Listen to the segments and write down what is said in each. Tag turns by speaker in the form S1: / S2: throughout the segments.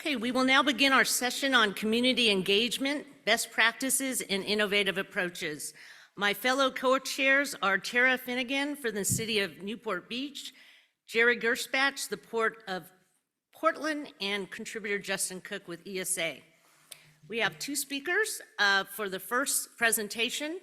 S1: Okay, we will now begin our session on community engagement, best practices, and innovative approaches. My fellow co-chairs are Tara Finnigan for the City of Newport Beach, Jerry Gerspach, the Port of Portland, and contributor Justin Cook with ESA. We have two speakers for the first presentation.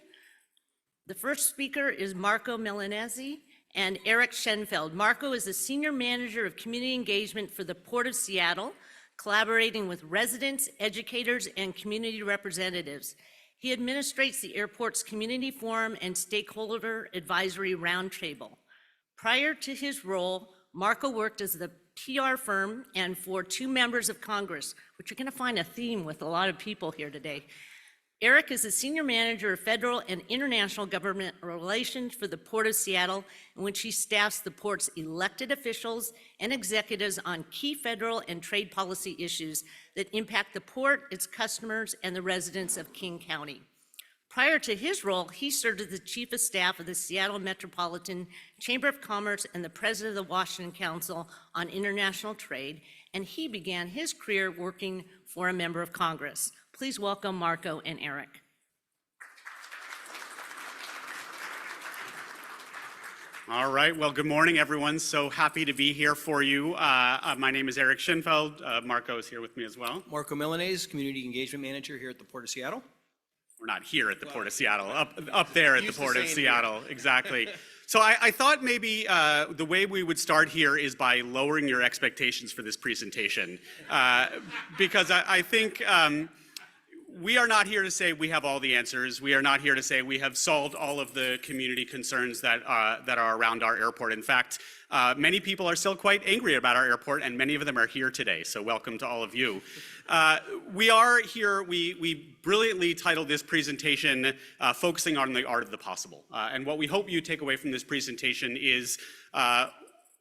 S1: The first speaker is Marco Milanese and Eric Schinfeld. Marco is the Senior Manager of Community Engagement for the Port of Seattle, collaborating with residents, educators, and community representatives. He administrates the airport's community forum and stakeholder advisory roundtable. Prior to his role, Marco worked as the PR firm and for two members of Congress, which you're going to find a theme with a lot of people here today. Eric is the Senior Manager of Federal and International Government Relations for the Port of Seattle, in which he staffs the port's elected officials and executives on key federal and trade policy issues that impact the port, its customers, and the residents of King County. Prior to his role, he served as the Chief of Staff of the Seattle Metropolitan Chamber of Commerce and the President of the Washington Council on International Trade, and he began his career working for a member of Congress. Please welcome Marco and Eric.
S2: All right, well, good morning, everyone. So happy to be here for you. My name is Eric Schinfeld. Marco is here with me as well.
S3: Marco Milanese, Community Engagement Manager here at the Port of Seattle.
S2: We're not here at the Port of Seattle, up there at the Port of Seattle, exactly. So I thought maybe the way we would start here is by lowering your expectations for this presentation, because I think we are not here to say we have all the answers. We are not here to say we have solved all of the community concerns that are around our airport. In fact, many people are still quite angry about our airport, and many of them are here today, so welcome to all of you. We are here, we brilliantly titled this presentation, Focusing on the Art of the Possible. And what we hope you take away from this presentation is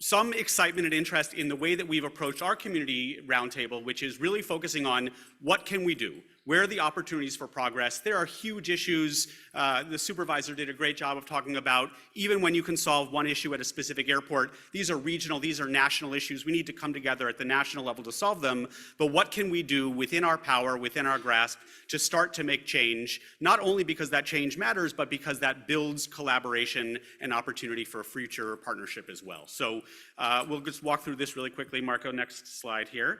S2: some excitement and interest in the way that we've approached our community roundtable, which is really focusing on what can we do? Where are the opportunities for progress? There are huge issues. The supervisor did a great job of talking about even when you can solve one issue at a specific airport, these are regional, these are national issues. We need to come together at the national level to solve them. But what can we do within our power, within our grasp, to start to make change, not only because that change matters, but because that builds collaboration and opportunity for future partnership as well. So we'll just walk through this really quickly. Marco, next slide here.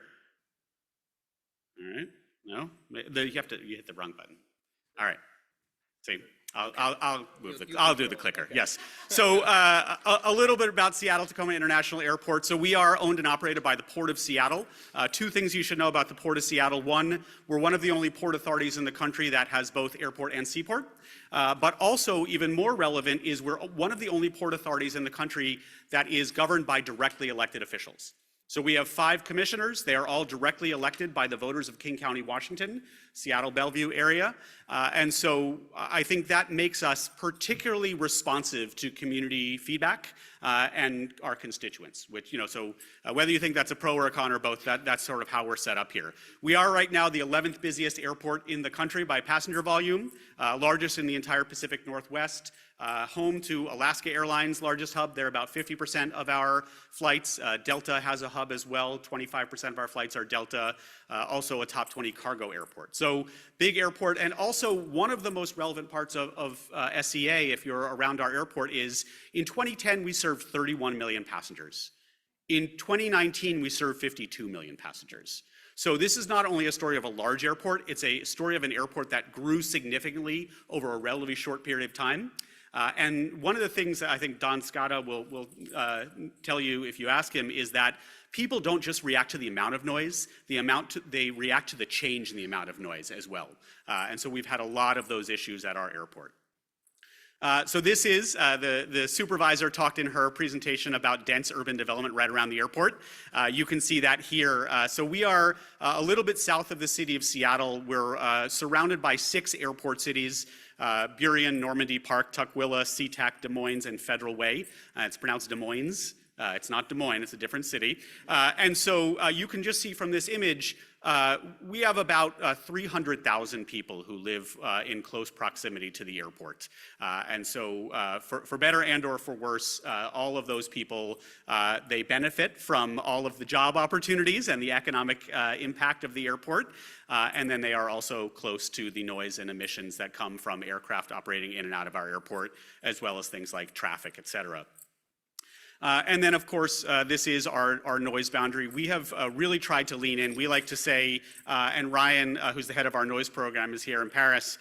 S2: All right. No, you hit the wrong button. All right. See, I'll do the clicker. Yes. So a little bit about Seattle-Tacoma International Airport. So we are owned and operated by the Port of Seattle. Two things you should know about the Port of Seattle. One, we're one of the only port authorities in the country that has both airport and seaport. But also, even more relevant, is we're one of the only port authorities in the country that is governed by directly elected officials. So we have 5 commissioners. They are all directly elected by the voters of King County, Washington, Seattle, Bellevue area. And so I think that makes us particularly responsive to community feedback and our constituents, which, so whether you think that's a pro or a con or both, that's sort of how we're set up here. We are right now the 11th busiest airport in the country by passenger volume, largest in the entire Pacific Northwest. Home to Alaska Airlines' largest hub. They're about 50% of our flights. Delta has a hub as well. 25% of our flights are Delta, also a top 20 cargo airport. So big airport, and also one of the most relevant parts of SEA, if you're around our airport, is in 2010 we served 31 million passengers. In 2019 we served 52 million passengers. So this is not only a story of a large airport, it's a story of an airport that grew significantly over a relatively short period of time. And one of the things that I think Don Scata will tell you if you ask him is that people don't just react to the amount of noise, they react to the change in the amount of noise as well. And so we've had a lot of those issues at our airport. So this is, the supervisor talked in her presentation about dense urban development right around the airport. You can see that here. So we are a little bit south of the city of Seattle. We're surrounded by 6 airport cities. Burien, Normandy Park, Tukwila, SeaTac, Des Moines, and Federal Way. It's pronounced Des Moines. It's not Des Moines, it's a different city. And so you can just see from this image, we have about 300,000 people who live in close proximity to the airport. And so for better and or for worse, all of those people, they benefit from all of the job opportunities and the economic impact of the airport. And then they are also close to the noise and emissions that come from aircraft operating in and out of our airport, as well as things like traffic, et cetera. And then, of course, this is our noise boundary. We have really tried to lean in. We like to say, and Ryan, who's the head of our noise program, is here in Paris.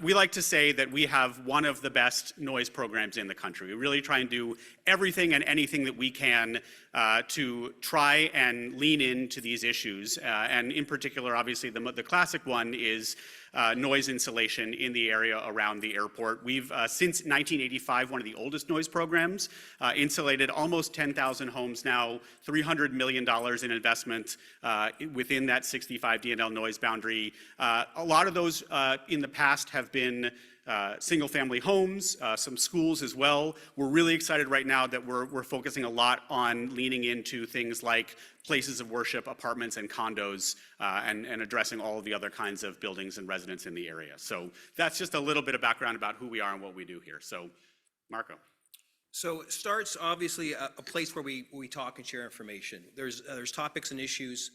S2: We like to say that we have one of the best noise programs in the country. We really try and do everything and anything that we can to try and lean into these issues. And in particular, obviously, the classic one is noise insulation in the area around the airport. We've, since 1985, one of the oldest noise programs, insulated almost 10,000 homes now, $300 million in investment within that 65 DNL noise boundary. A lot of those in the past have been single-family homes, some schools as well. We're really excited right now that we're focusing a lot on leaning into things like places of worship, apartments, and condos, and addressing all of the other kinds of buildings and residents in the area. So that's just a little bit of background about who we are and what we do here. So, Marco.
S3: So START's obviously a place where we talk and share information. There's topics and issues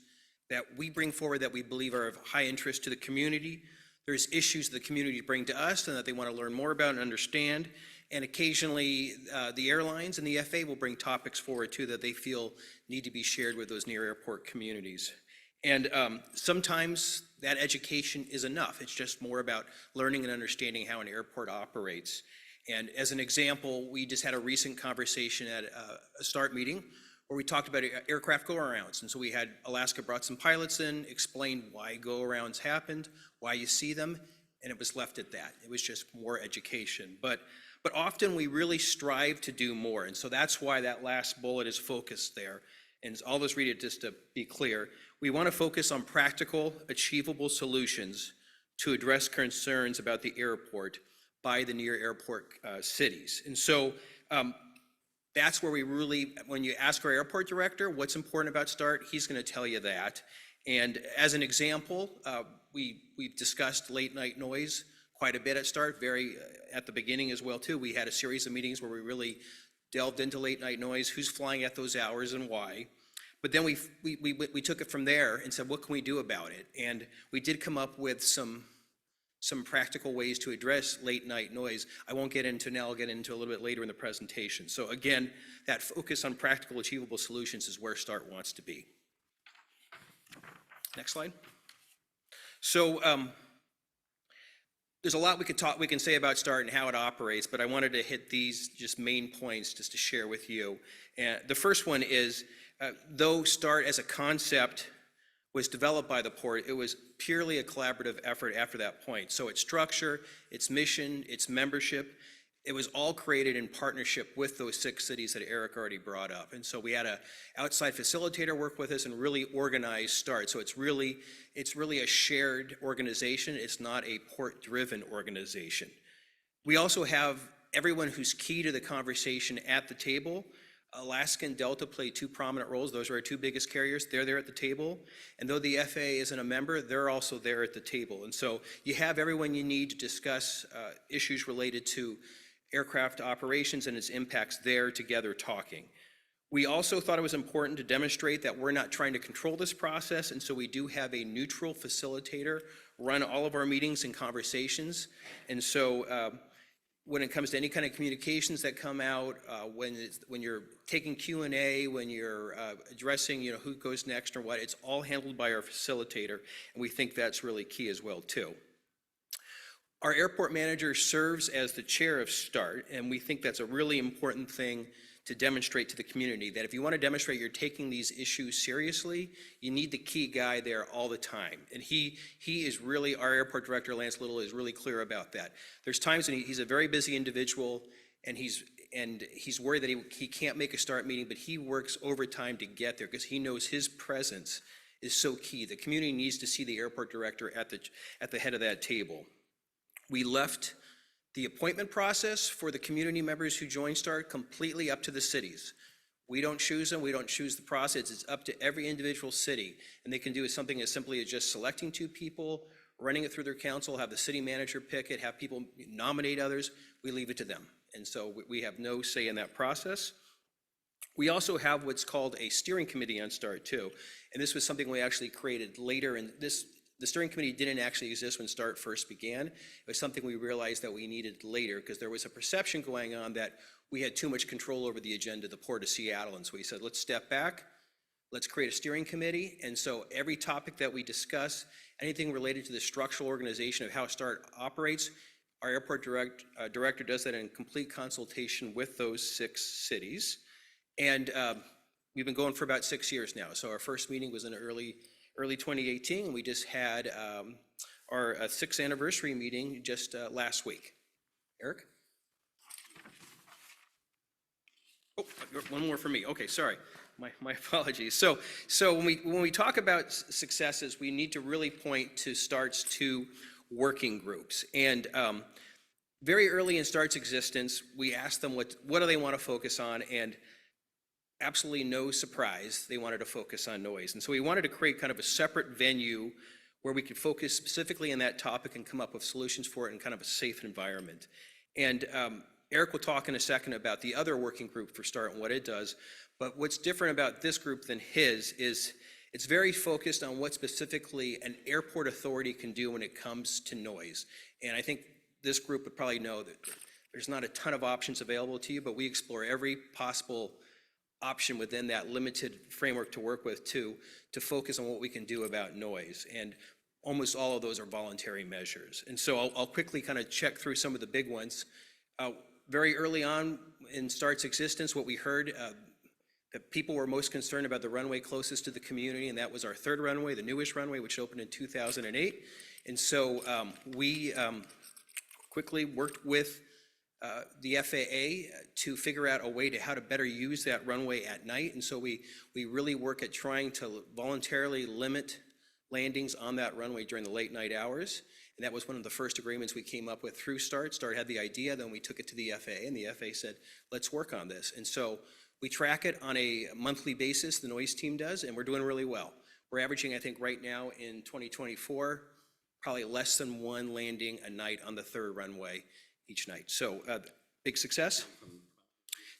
S3: that we bring forward that we believe are of high interest to the community. There's issues the community bring to us and that they want to learn more about and understand. And occasionally, the airlines and the FAA will bring topics forward too that they feel need to be shared with those near airport communities. And sometimes that education is enough. It's just more about learning and understanding how an airport operates. And as an example, we just had a recent conversation at a START meeting where we talked about aircraft go-arounds. And so we had Alaska brought some pilots in, explained why go-arounds happened, why you see them, and it was left at that. It was just more education. But often we really strive to do more. And so that's why that last bullet is focused there. And I'll just read it just to be clear. We want to focus on practical, achievable solutions to address concerns about the airport by the near airport cities. And so that's where we really, when you ask our airport director what's important about START, he's going to tell you that. And as an example, we've discussed late night noise quite a bit at START, very at the beginning as well too. We had a series of meetings where we really delved into late night noise, who's flying at those hours and why. But then we took it from there and said, what can we do about it? And we did come up with some practical ways to address late night noise. I won't get into now, I'll get into a little bit later in the presentation. So again, that focus on practical, achievable solutions is where START wants to be. Next slide. So there's a lot we can say about START and how it operates, but I wanted to hit these just main points just to share with you. And the first one is, though START as a concept was developed by the port, it was purely a collaborative effort after that point. So its structure, its mission, its membership, it was all created in partnership with those 6 cities that Eric already brought up. And so we had an outside facilitator work with us and really organize START. So it's really a shared organization. It's not a port-driven organization. We also have everyone who's key to the conversation at the table. Alaska and Delta play 2 prominent roles. Those are our 2 biggest carriers. They're there at the table. And though the FAA isn't a member, they're also there at the table. And so you have everyone you need to discuss issues related to aircraft operations and its impacts there together talking. We also thought it was important to demonstrate that we're not trying to control this process, and so we do have a neutral facilitator run all of our meetings and conversations. And so when it comes to any kind of communications that come out, when you're taking Q&A, when you're addressing who goes next or what, it's all handled by our facilitator, and we think that's really key as well too. Our airport manager serves as the chair of START, and we think that's a really important thing to demonstrate to the community, that if you want to demonstrate you're taking these issues seriously, you need the key guy there all the time. And he is really, our airport director, Lance Little, is really clear about that. There's times when he's a very busy individual, and he's worried that he can't make a START meeting, but he works overtime to get there because he knows his presence is so key. The community needs to see the airport director at the head of that table. We left the appointment process for the community members who join START completely up to the cities. We don't choose them, we don't choose the process, it's up to every individual city. And they can do something as simply as just selecting 2 people, running it through their council, have the city manager pick it, have people nominate others, we leave it to them. And so we have no say in that process. We also have what's called a steering committee on START too. And this was something we actually created later, and the steering committee didn't actually exist when START first began. It was something we realized that we needed later because there was a perception going on that we had too much control over the agenda, the Port of Seattle. And so we said, let's step back, let's create a steering committee. And so every topic that we discuss, anything related to the structural organization of how START operates, our airport director does that in complete consultation with those 6 cities. And we've been going for about 6 years now. So our first meeting was in early 2018, and we just had our 6th anniversary meeting just last week. Eric? Oh, one more for me. Okay, sorry. My apologies. So when we talk about successes, we need to really point to START's 2 working groups. And very early in START's existence, we asked them what do they want to focus on, and absolutely no surprise, they wanted to focus on noise. And so we wanted to create kind of a separate venue where we could focus specifically on that topic and come up with solutions for it in kind of a safe environment. And Eric will talk in a second about the other working group for START and what it does. But what's different about this group than his is it's very focused on what specifically an airport authority can do when it comes to noise. And I think this group would probably know that there's not a ton of options available to you, but we explore every possible option within that limited framework to work with to focus on what we can do about noise. And almost all of those are voluntary measures. And so I'll quickly kind of check through some of the big ones. Very early on in START's existence, what we heard, that people were most concerned about the runway closest to the community, and that was our 3rd runway, the newish runway, which opened in 2008. And so we quickly worked with the FAA to figure out a way to how to better use that runway at night. And so we really work at trying to voluntarily limit landings on that runway during the late night hours. And that was one of the first agreements we came up with through START. START had the idea, then we took it to the FAA, and the FAA said, let's work on this. And so we track it on a monthly basis, the noise team does, and we're doing really well. We're averaging, I think right now in 2024, probably less than 1 landing a night on the 3rd runway each night. So big success.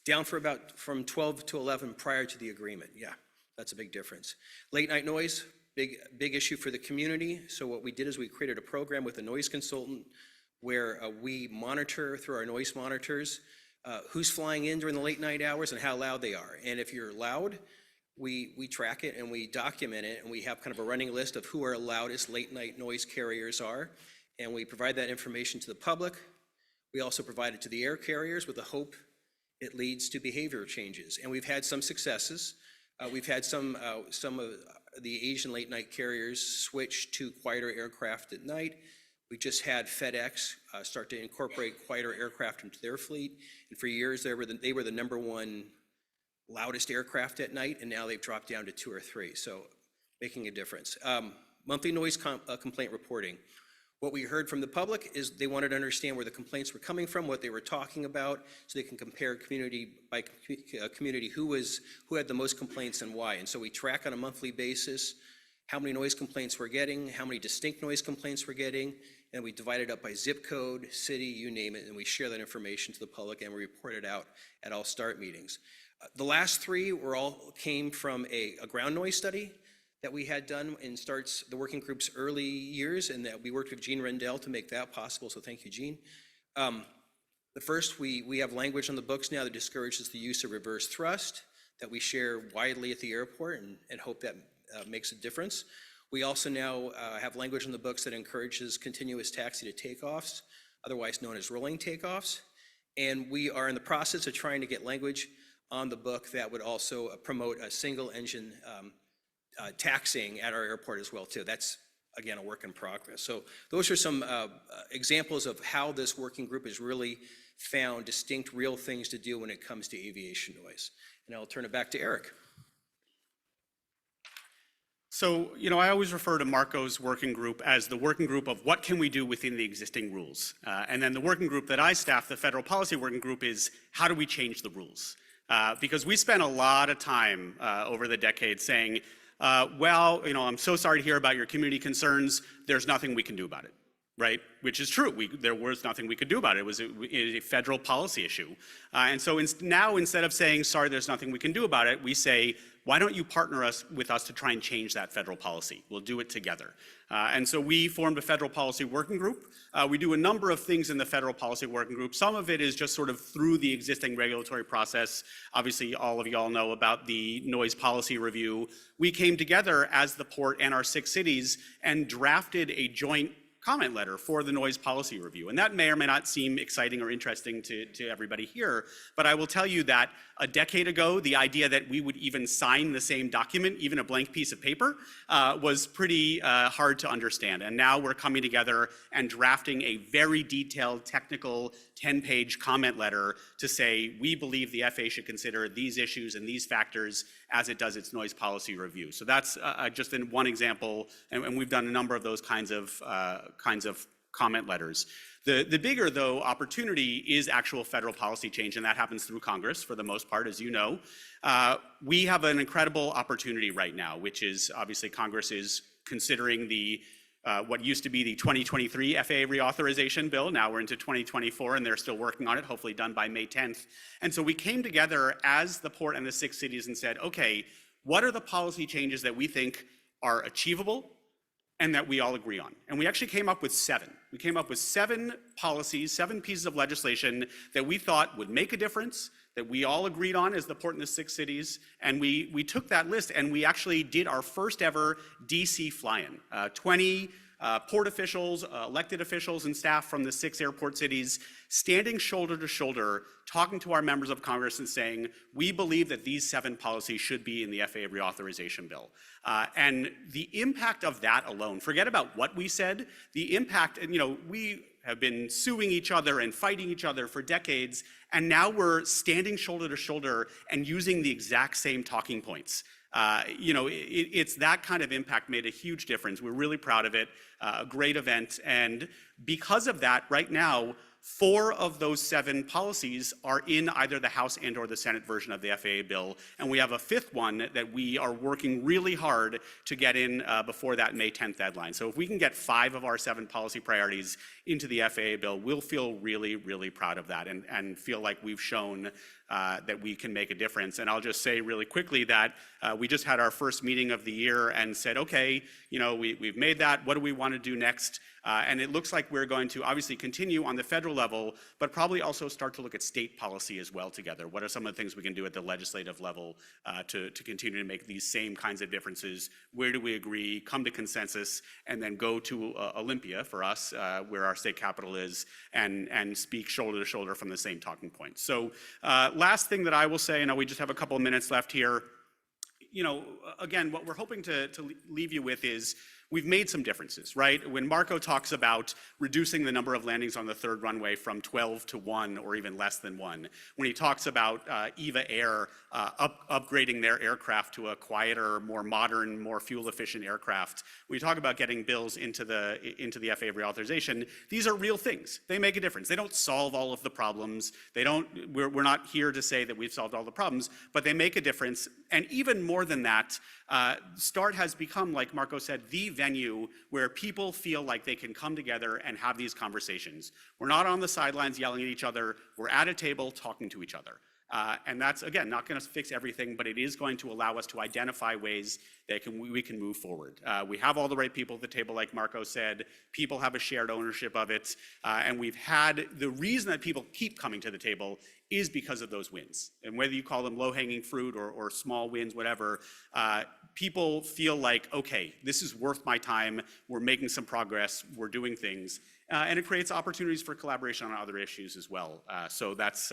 S3: Down from 12 to 11 prior to the agreement. Yeah, that's a big difference. Late night noise, big issue for the community. So what we did is we created a program with a noise consultant where we monitor through our noise monitors who's flying in during the late night hours and how loud they are. And if you're loud, we track it and we document it, and we have kind of a running list of who our loudest late night noise carriers are. And we provide that information to the public. We also provide it to the air carriers with the hope it leads to behavior changes. And we've had some successes. We've had some of the Asian late night carriers switch to quieter aircraft at night. We just had FedEx start to incorporate quieter aircraft into their fleet. And for years, they were the #1 loudest aircraft at night, and now they've dropped down to 2 or 3, so making a difference. Monthly noise complaint reporting. What we heard from the public is they wanted to understand where the complaints were coming from, what they were talking about, so they can compare community by community who had the most complaints and why. And so we track on a monthly basis how many noise complaints we're getting, how many distinct noise complaints we're getting, and we divide it up by zip code, city, you name it, and we share that information to the public and we report it out at all START meetings. The last 3 came from a ground noise study that we had done in the working group's early years, and that we worked with Gene Rendell to make that possible, so thank you, Gene. The first, we have language on the books now that discourages the use of reverse thrust, that we share widely at the airport and hope that makes a difference. We also now have language on the books that encourages continuous taxi to takeoffs, otherwise known as rolling takeoffs. And we are in the process of trying to get language on the book that would also promote a single engine taxiing at our airport as well too. That's, again, a work in progress. So those are some examples of how this working group has really found distinct real things to do when it comes to aviation noise. And I'll turn it back to Eric.
S2: So, I always refer to Marco's working group as the working group of what can we do within the existing rules. And then the working group that I staff, the federal policy working group, is how do we change the rules? Because we spent a lot of time over the decades saying, well, I'm so sorry to hear about your community concerns. There's nothing we can do about it, right? Which is true. There was nothing we could do about it. It was a federal policy issue. And so now instead of saying, sorry, there's nothing we can do about it, we say, why don't you partner with us to try and change that federal policy? We'll do it together. And so we formed a federal policy working group. We do a number of things in the federal policy working group. Some of it is just sort of through the existing regulatory process. Obviously, all of y'all know about the noise policy review. We came together as the port and our 6 cities and drafted a joint comment letter for the noise policy review. And that may or may not seem exciting or interesting to everybody here, but I will tell you that a decade ago, the idea that we would even sign the same document, even a blank piece of paper, was pretty hard to understand. And now we're coming together and drafting a very detailed, technical, 10-page comment letter to say, we believe the FAA should consider these issues and these factors as it does its noise policy review. So that's just in one example, and we've done a number of those kinds of comment letters. The bigger, though, opportunity is actual federal policy change, and that happens through Congress for the most part, as you know. We have an incredible opportunity right now, which is obviously Congress is considering what used to be the 2023 FAA reauthorization bill. Now we're into 2024, and they're still working on it, hopefully done by May 10th. And so we came together as the port and the 6 cities and said, okay, what are the policy changes that we think are achievable and that we all agree on? And we actually came up with 7. We came up with 7 policies, 7 pieces of legislation that we thought would make a difference, that we all agreed on as the port in the 6 cities. And we took that list and we actually did our first ever DC fly-in. 20 port officials, elected officials and staff from the 6 airport cities standing shoulder to shoulder, talking to our members of Congress and saying, we believe that these 7 policies should be in the FAA reauthorization bill. And the impact of that alone, forget about what we said, the impact, we have been suing each other and fighting each other for decades, and now we're standing shoulder to shoulder and using the exact same talking points. It's that kind of impact made a huge difference. We're really proud of it, a great event. And because of that, right now, 4 of those 7 policies are in either the House and or the Senate version of the FAA bill. And we have a 5th one that we are working really hard to get in before that May 10th deadline. So if we can get 5 of our 7 policy priorities into the FAA bill, we'll feel really, really proud of that and feel like we've shown that we can make a difference. And I'll just say really quickly that we just had our first meeting of the year and said, okay, we've made that. What do we want to do next? And it looks like we're going to obviously continue on the federal level, but probably also start to look at state policy as well together. What are some of the things we can do at the legislative level to continue to make these same kinds of differences? Where do we agree, come to consensus, and then go to Olympia for us, where our state capital is, and speak shoulder to shoulder from the same talking points. So last thing that I will say, I know we just have a couple of minutes left here. Again, what we're hoping to leave you with is we've made some differences, right? When Marco talks about reducing the number of landings on the 3rd runway from 12 to 1 or even less than 1, when he talks about EVA Air upgrading their aircraft to a quieter, more modern, more fuel-efficient aircraft, when you talk about getting bills into the FAA reauthorization, these are real things. They make a difference. They don't solve all of the problems. We're not here to say that we've solved all the problems, but they make a difference. And even more than that, START has become, like Marco said, the venue where people feel like they can come together and have these conversations. We're not on the sidelines yelling at each other. We're at a table talking to each other. And that's, again, not going to fix everything, but it is going to allow us to identify ways that we can move forward. We have all the right people at the table, like Marco said. People have a shared ownership of it. And we've had the reason that people keep coming to the table is because of those wins. And whether you call them low-hanging fruit or small wins, whatever, people feel like, okay, this is worth my time. We're making some progress. We're doing things. And it creates opportunities for collaboration on other issues as well. So that's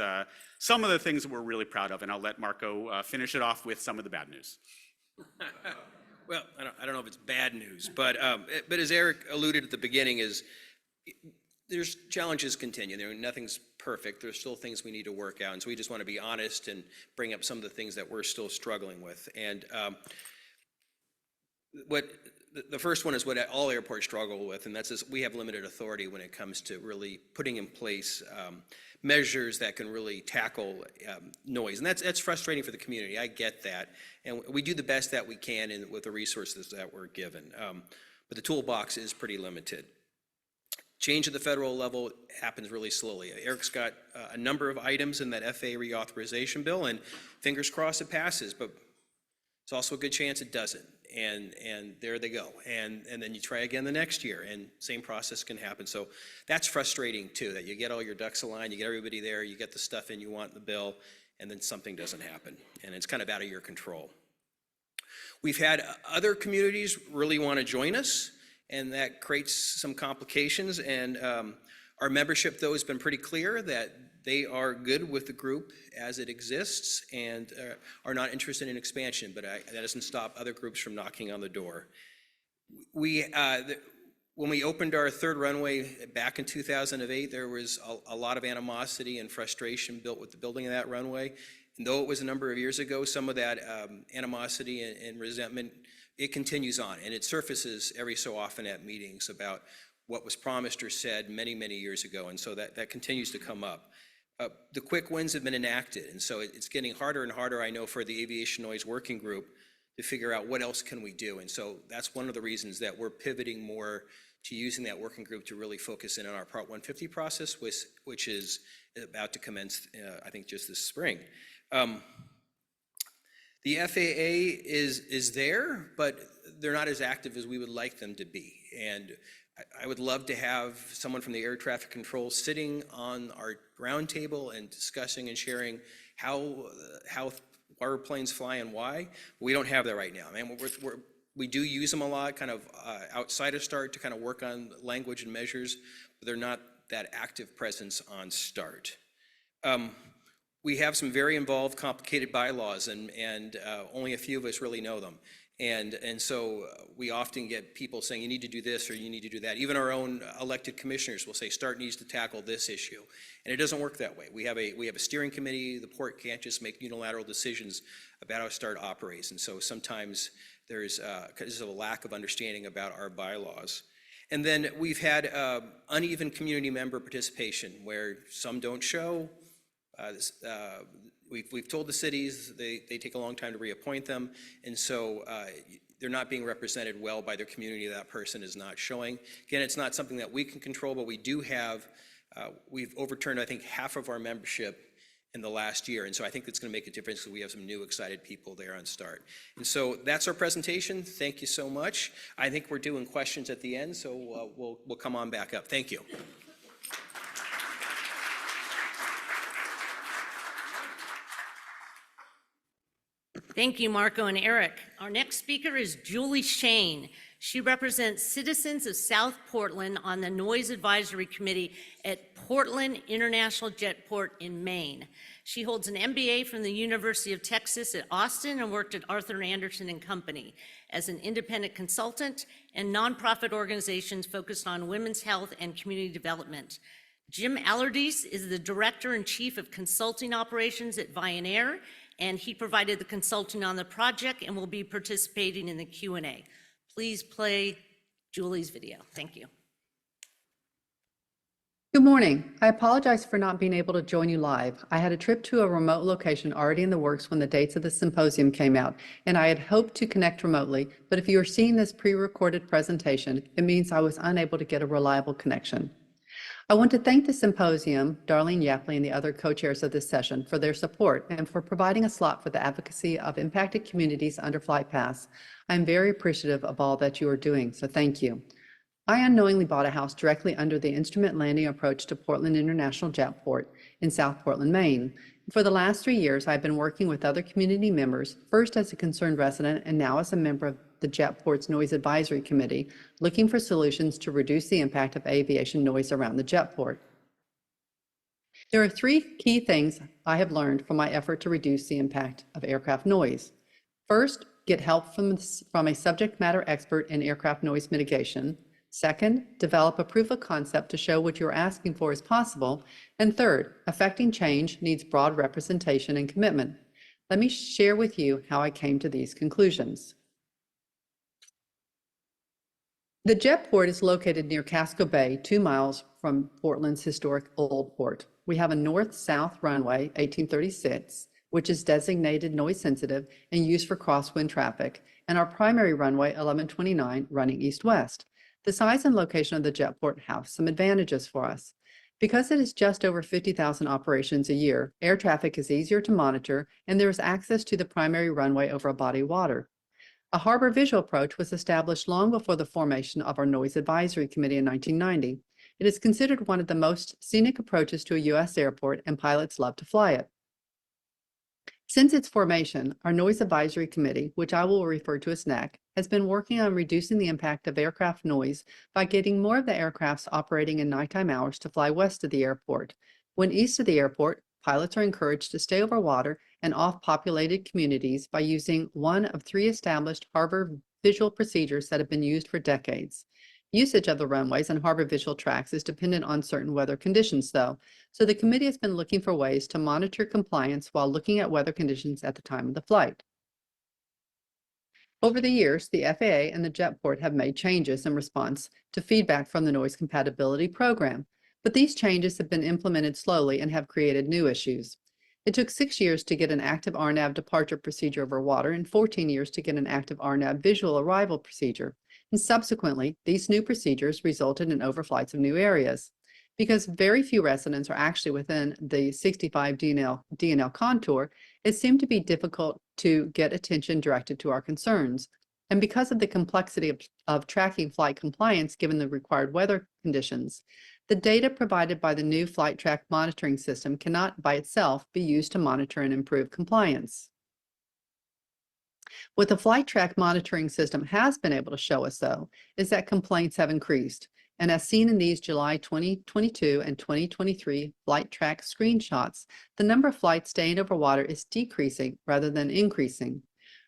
S2: some of the things that we're really proud of. And I'll let Marco finish it off with some of the bad news.
S3: Well, I don't know if it's bad news, but as Eric alluded at the beginning, there's challenges continue. Nothing's perfect. There's still things we need to work out. And so we just want to be honest and bring up some of the things that we're still struggling with. And what The first one is what all airports struggle with, and that's we have limited authority when it comes to really putting in place measures that can really tackle noise. And that's frustrating for the community. I get that. And we do the best that we can with the resources that we're given. But the toolbox is pretty limited. Change at the federal level happens really slowly. Eric's got a number of items in that FAA reauthorization bill, and fingers crossed it passes, but it's also a good chance it doesn't. And there they go. And then you try again the next year, and same process can happen. So that's frustrating too, that you get all your ducks aligned, you get everybody there, you get the stuff in you want in the bill, and then something doesn't happen. And it's kind of out of your control. We've had other communities really want to join us, and that creates some complications. And our membership, though, has been pretty clear that they are good with the group as it exists and are not interested in expansion, but that doesn't stop other groups from knocking on the door. When we opened our third runway back in 2008, there was a lot of animosity and frustration built with the building of that runway. And though it was a number of years ago, some of that animosity and resentment, it continues on, and it surfaces every so often at meetings about what was promised or said many, many years ago, and so that continues to come up. The quick wins have been enacted, and so it's getting harder and harder, I know, for the Aviation Noise Working Group to figure out what else can we do, and so that's one of the reasons that we're pivoting more to using that working group to really focus in on our Part 150 process, which is about to commence, I think, just this spring. The FAA is there, but they're not as active as we would like them to be. And I would love to have someone from the air traffic control sitting on our ground table and discussing and sharing how airplanes fly and why. We don't have that right now. I mean, we do use them a lot, kind of outside of START to kind of work on language and measures, but they're not that active presence on START. We have some very involved, complicated bylaws, and only a few of us really know them. And so we often get people saying, you need to do this or you need to do that. Even our own elected commissioners will say, START needs to tackle this issue. And it doesn't work that way. We have a steering committee. The port can't just make unilateral decisions about how START operates. And so sometimes there's a lack of understanding about our bylaws. And then we've had uneven community member participation where some don't show. We've told the cities they take a long time to reappoint them, and so they're not being represented well by their community. That person is not showing. Again, it's not something that we can control, but we do have, we've overturned, I think, half of our membership in the last year, and so I think that's going to make a difference because we have some new excited people there on START. And so that's our presentation. Thank you so much. I think we're doing questions at the end, so we'll come on back up. Thank you.
S1: Thank you, Marco and Eric. Our next speaker is Julie Shane. She represents citizens of South Portland on the Noise Advisory Committee at Portland International Jetport in Maine. She holds an MBA from the University of Texas at Austin and worked at Arthur Anderson and Company as an independent consultant and nonprofit organizations focused on women's health and community development. Jim Allerdice is the Director and Chief of Consulting Operations at Vianair, and he provided the consulting on the project and will be participating in the Q&A. Please play Julie's video. Thank you.
S4: Good morning. I apologize for not being able to join you live. I had a trip to a remote location already in the works when the dates of the symposium came out, and I had hoped to connect remotely, but if you are seeing this pre-recorded presentation, it means I was unable to get a reliable connection. I want to thank the Symposium, Darlene, Yaplee, and the other co-chairs of this session for their support and for providing a slot for the advocacy of impacted communities under Flight Paths. I'm very appreciative of all that you are doing, so thank you. I unknowingly bought a house directly under the instrument landing approach to Portland International Jetport in South Portland, Maine. For the last 3 years, I've been working with other community members, first as a concerned resident and now as a member of the Jetport's Noise Advisory Committee, looking for solutions to reduce the impact of aviation noise around the jetport. There are 3 key things I have learned from my effort to reduce the impact of aircraft noise. First, get help from a subject matter expert in aircraft noise mitigation. Second, develop a proof of concept to show what you're asking for is possible. And third, affecting change needs broad representation and commitment. Let me share with you how I came to these conclusions. The jetport is located near Casco Bay, 2 miles from Portland's historic Old Port. We have a north-south runway, 1836, which is designated noise sensitive and used for crosswind traffic, and our primary runway, 1129, running east-west. The size and location of the jetport have some advantages for us. Because it is just over 50,000 operations a year, air traffic is easier to monitor, and there is access to the primary runway over a body of water. A harbor visual approach was established long before the formation of our Noise Advisory Committee in 1990. It is considered one of the most scenic approaches to a U.S. airport, and pilots love to fly it. Since its formation, our Noise Advisory Committee, which I will refer to as NAC, has been working on reducing the impact of aircraft noise by getting more of the aircrafts operating in nighttime hours to fly west of the airport. When east of the airport, pilots are encouraged to stay over water and off populated communities by using one of 3 established harbor visual procedures that have been used for decades. Usage of the runways and harbor visual tracks is dependent on certain weather conditions, though, so the committee has been looking for ways to monitor compliance while looking at weather conditions at the time of the flight. Over the years, the FAA and the jetport have made changes in response to feedback from the Noise Compatibility Program, but these changes have been implemented slowly and have created new issues. It took 6 years to get an active RNAV departure procedure over water and 14 years to get an active RNAV visual arrival procedure. And subsequently, these new procedures resulted in overflights of new areas. Because very few residents are actually within the 65 DNL contour, it seemed to be difficult to get attention directed to our concerns. And because of the complexity of tracking flight compliance given the required weather conditions, the data provided by the new flight track monitoring system cannot by itself be used to monitor and improve compliance. What the flight track monitoring system has been able to show us, though, is that complaints have increased. And as seen in these July 2022 and 2023 flight track screenshots, the number of flights staying over water is decreasing rather than increasing.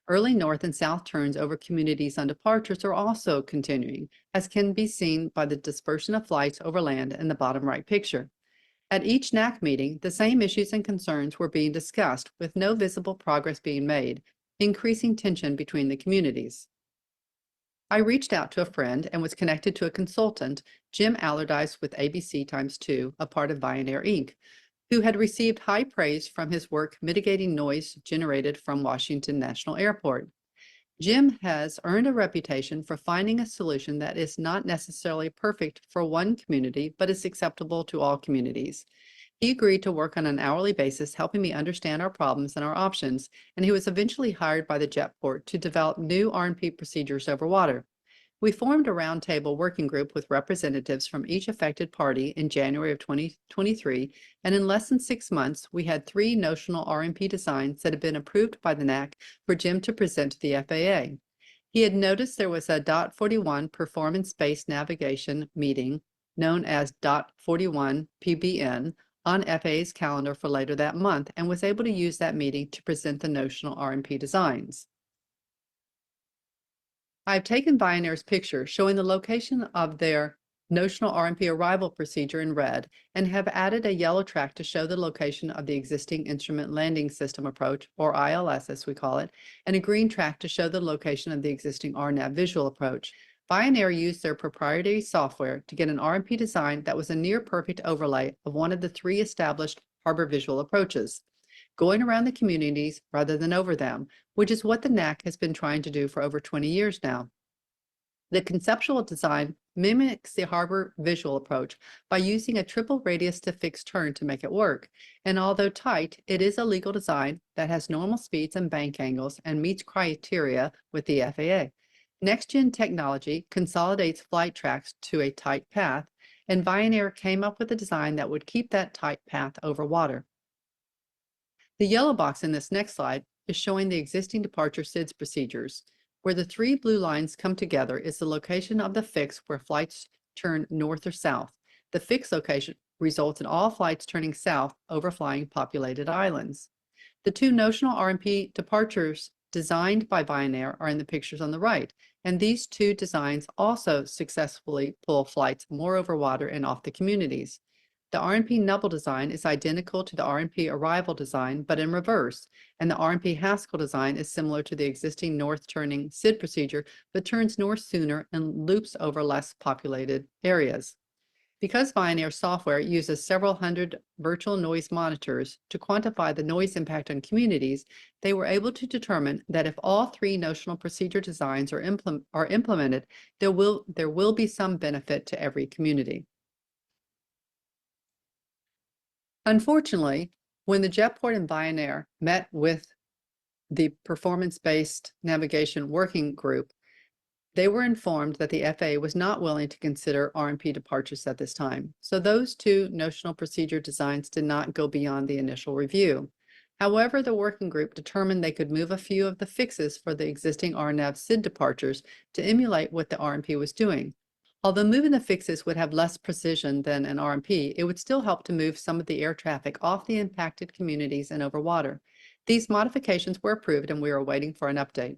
S4: Early north and south turns over communities on departures are also continuing, as can be seen by the dispersion of flights over land in the bottom right picture. At each NAC meeting, the same issues and concerns were being discussed with no visible progress being made, increasing tension between the communities. I reached out to a friend and was connected to a consultant, Jim Allerdice with ABC x2, a part of Vianair Inc., who had received high praise from his work mitigating noise generated from Washington National Airport. Jim has earned a reputation for finding a solution that is not necessarily perfect for one community, but is acceptable to all communities. He agreed to work on an hourly basis, helping me understand our problems and our options, and he was eventually hired by the jetport to develop new R&P procedures over water. We formed a roundtable working group with representatives from each affected party in January of 2023, and in less than 6 months, we had 3 notional R&P designs that had been approved by the NAC for Jim to present to the FAA. He had noticed there was a .41 performance-based navigation meeting, known as .41 PBN, on FAA's calendar for later that month, and was able to use that meeting to present the notional R&P designs. I've taken Vianair's picture showing the location of their notional R&P arrival procedure in red and have added a yellow track to show the location of the existing instrument landing system approach, or ILS as we call it, and a green track to show the location of the existing RNAV visual approach. Vianair used their proprietary software to get an R&P design that was a near perfect overlay of one of the 3 established harbor visual approaches, going around the communities rather than over them, which is what the NAC has been trying to do for over 20 years now. The conceptual design mimics the harbor visual approach by using a triple radius to fixed turn to make it work. And although tight, it is a legal design that has normal speeds and bank angles and meets criteria with the FAA. Next-gen technology consolidates flight tracks to a tight path, and Vianair came up with a design that would keep that tight path over water. The yellow box in this next slide is showing the existing departure SIDS procedures. Where the 3 blue lines come together is the location of the fix where flights turn north or south. The fix location results in all flights turning south over flying populated islands. The 2 notional R&P departures designed by Vianair are in the pictures on the right, and these 2 designs also successfully pull flights more over water and off the communities. The RMP Nubble design is identical to the RMP Arrival design, but in reverse, and the RMP Haskell design is similar to the existing north-turning SID procedure, but turns north sooner and loops over less populated areas. Because Vianair software uses several hundred virtual noise monitors to quantify the noise impact on communities, they were able to determine that if all three notional procedure designs are implemented, there will be some benefit to every community. Unfortunately, when the Jetport and Vianair met with the performance-based navigation working group, they were informed that the FAA was not willing to consider RMP departures at this time. So those two notional procedure designs did not go beyond the initial review. However, the working group determined they could move a few of the fixes for the existing RNAV SID departures to emulate what the RMP was doing. Although moving the fixes would have less precision than an RMP, it would still help to move some of the air traffic off the impacted communities and over water. These modifications were approved and we are waiting for an update.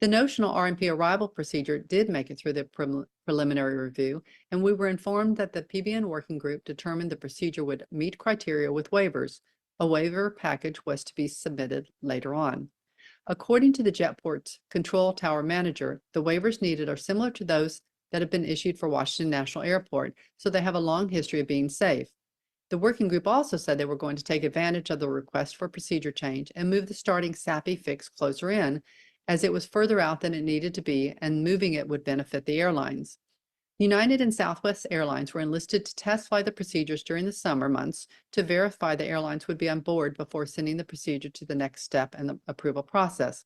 S4: The notional RMP arrival procedure did make it through the preliminary review, and we were informed that the PBN working group determined the procedure would meet criteria with waivers. A waiver package was to be submitted later on. According to the Jetport's control tower manager, the waivers needed are similar to those that have been issued for Washington National Airport, so they have a long history of being safe. The working group also said they were going to take advantage of the request for procedure change and move the starting SAPI fix closer in, as it was further out than it needed to be, and moving it would benefit the airlines. United and Southwest Airlines were enlisted to test fly the procedures during the summer months to verify the airlines would be on board before sending the procedure to the next step in the approval process.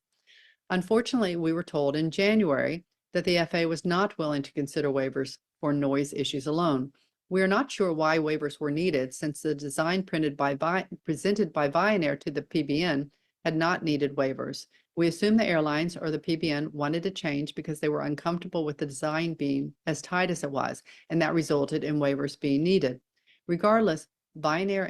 S4: Unfortunately, we were told in January that the FAA was not willing to consider waivers for noise issues alone. We are not sure why waivers were needed, since the design presented by Vianair to the PBN had not needed waivers. We assume the airlines or the PBN wanted to change because they were uncomfortable with the design being as tight as it was, and that resulted in waivers being needed. Regardless, Vianair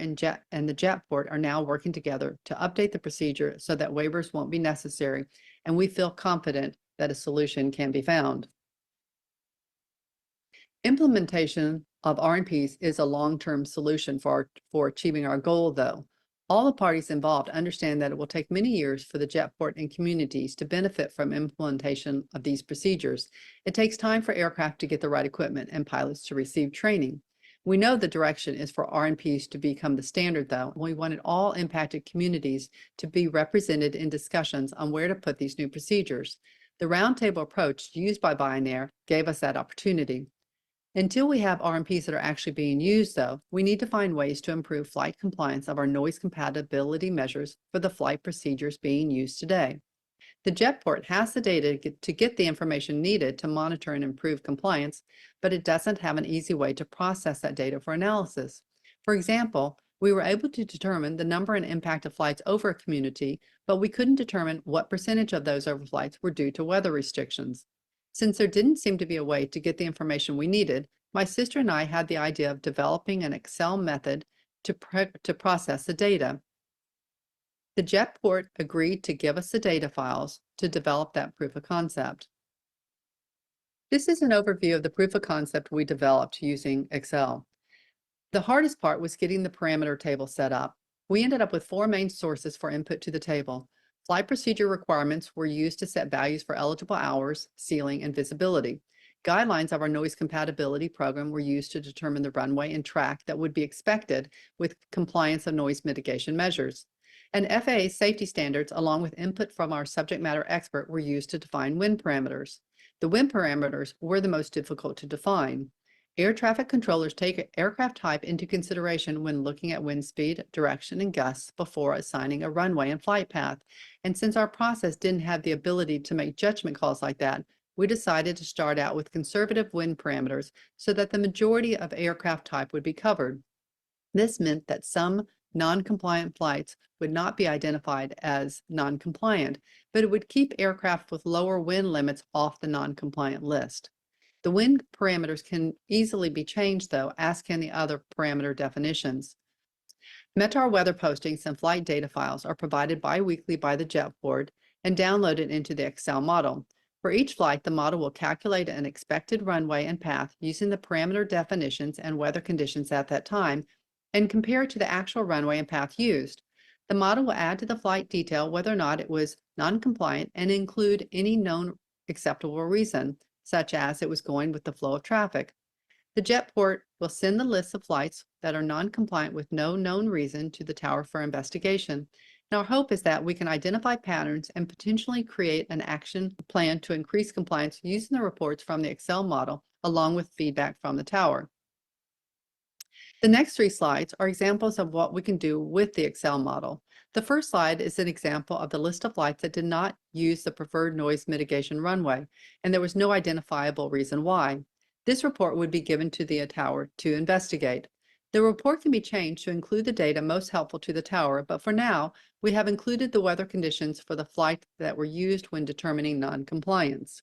S4: and the Jetport are now working together to update the procedure so that waivers won't be necessary, and we feel confident that a solution can be found. Implementation of RMPs is a long-term solution for achieving our goal, though. All the parties involved understand that it will take many years for the Jetport and communities to benefit from implementation of these procedures. It takes time for aircraft to get the right equipment and pilots to receive training. We know the direction is for RMPs to become the standard, though. We wanted all impacted communities to be represented in discussions on where to put these new procedures. The roundtable approach used by Vianair gave us that opportunity. Until we have RMPs that are actually being used, though, we need to find ways to improve flight compliance of our noise compatibility measures for the flight procedures being used today. The Jetport has the data to get the information needed to monitor and improve compliance, but it doesn't have an easy way to process that data for analysis. For example, we were able to determine the number and impact of flights over a community, but we couldn't determine what percentage of those overflights were due to weather restrictions. Since there didn't seem to be a way to get the information we needed, my sister and I had the idea of developing an Excel method to process the data. The Jetport agreed to give us the data files to develop that proof of concept. This is an overview of the proof of concept we developed using Excel. The hardest part was getting the parameter table set up. We ended up with 4 main sources for input to the table. Flight procedure requirements were used to set values for eligible hours, ceiling, and visibility. Guidelines of our noise compatibility program were used to determine the runway and track that would be expected with compliance of noise mitigation measures. And FAA safety standards, along with input from our subject matter expert, were used to define wind parameters. The wind parameters were the most difficult to define. Air traffic controllers take aircraft type into consideration when looking at wind speed, direction, and gusts before assigning a runway and flight path. And since our process didn't have the ability to make judgment calls like that, we decided to start out with conservative wind parameters so that the majority of aircraft type would be covered. This meant that some non-compliant flights would not be identified as non-compliant, but it would keep aircraft with lower wind limits off the non-compliant list. The wind parameters can easily be changed, though, as can the other parameter definitions. METAR weather postings and flight data files are provided bi-weekly by the Jetport and downloaded into the Excel model. For each flight, the model will calculate an expected runway and path using the parameter definitions and weather conditions at that time, and compare it to the actual runway and path used. The model will add to the flight detail whether or not it was non-compliant and include any known acceptable reason, such as it was going with the flow of traffic. The jetport will send the list of flights that are non-compliant with no known reason to the tower for investigation. And our hope is that we can identify patterns and potentially create an action plan to increase compliance using the reports from the Excel model along with feedback from the tower. The next 3 slides are examples of what we can do with the Excel model. The first slide is an example of the list of flights that did not use the preferred noise mitigation runway, and there was no identifiable reason why. This report would be given to the tower to investigate. The report can be changed to include the data most helpful to the tower, but for now, we have included the weather conditions for the flights that were used when determining non-compliance.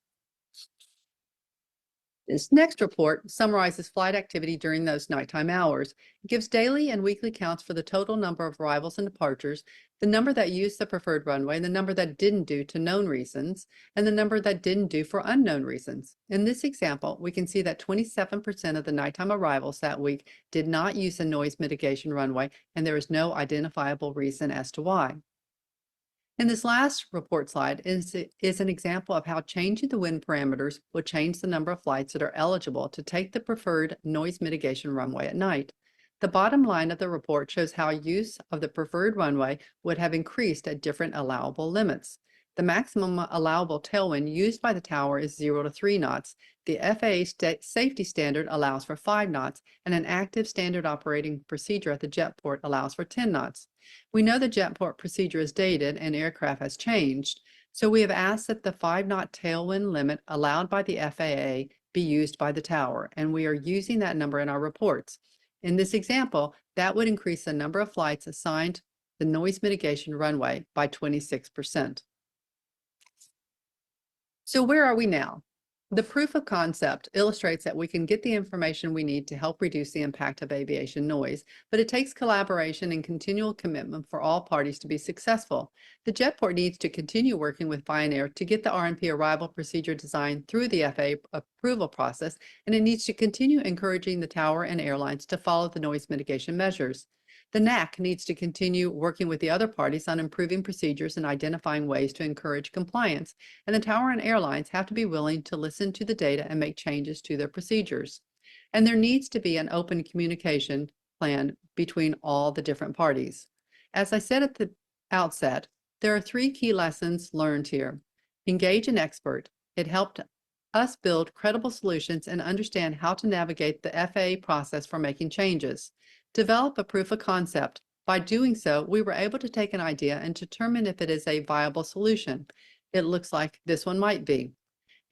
S4: This next report summarizes flight activity during those nighttime hours. It gives daily and weekly counts for the total number of arrivals and departures, the number that used the preferred runway, the number that didn't due to known reasons, and the number that didn't do for unknown reasons. In this example, we can see that 27% of the nighttime arrivals that week did not use a noise mitigation runway, and there is no identifiable reason as to why. In this last report slide is an example of how changing the wind parameters will change the number of flights that are eligible to take the preferred noise mitigation runway at night. The bottom line of the report shows how use of the preferred runway would have increased at different allowable limits. The maximum allowable tailwind used by the tower is 0 to 3 knots. The FAA safety standard allows for 5 knots, and an active standard operating procedure at the jetport allows for 10 knots. We know the jetport procedure is dated and aircraft has changed, so we have asked that the 5-knot tailwind limit allowed by the FAA be used by the tower, and we are using that number in our reports. In this example, that would increase the number of flights assigned the noise mitigation runway by 26%. So where are we now? The proof of concept illustrates that we can get the information we need to help reduce the impact of aviation noise, but it takes collaboration and continual commitment for all parties to be successful. The jetport needs to continue working with Vianair to get the RMP arrival procedure design through the FAA approval process, and it needs to continue encouraging the tower and airlines to follow the noise mitigation measures. The NAC needs to continue working with the other parties on improving procedures and identifying ways to encourage compliance, and the tower and airlines have to be willing to listen to the data and make changes to their procedures. And there needs to be an open communication plan between all the different parties. As I said at the outset, there are 3 key lessons learned here. Engage an expert. It helped us build credible solutions and understand how to navigate the FAA process for making changes. Develop a proof of concept. By doing so, we were able to take an idea and determine if it is a viable solution. It looks like this one might be.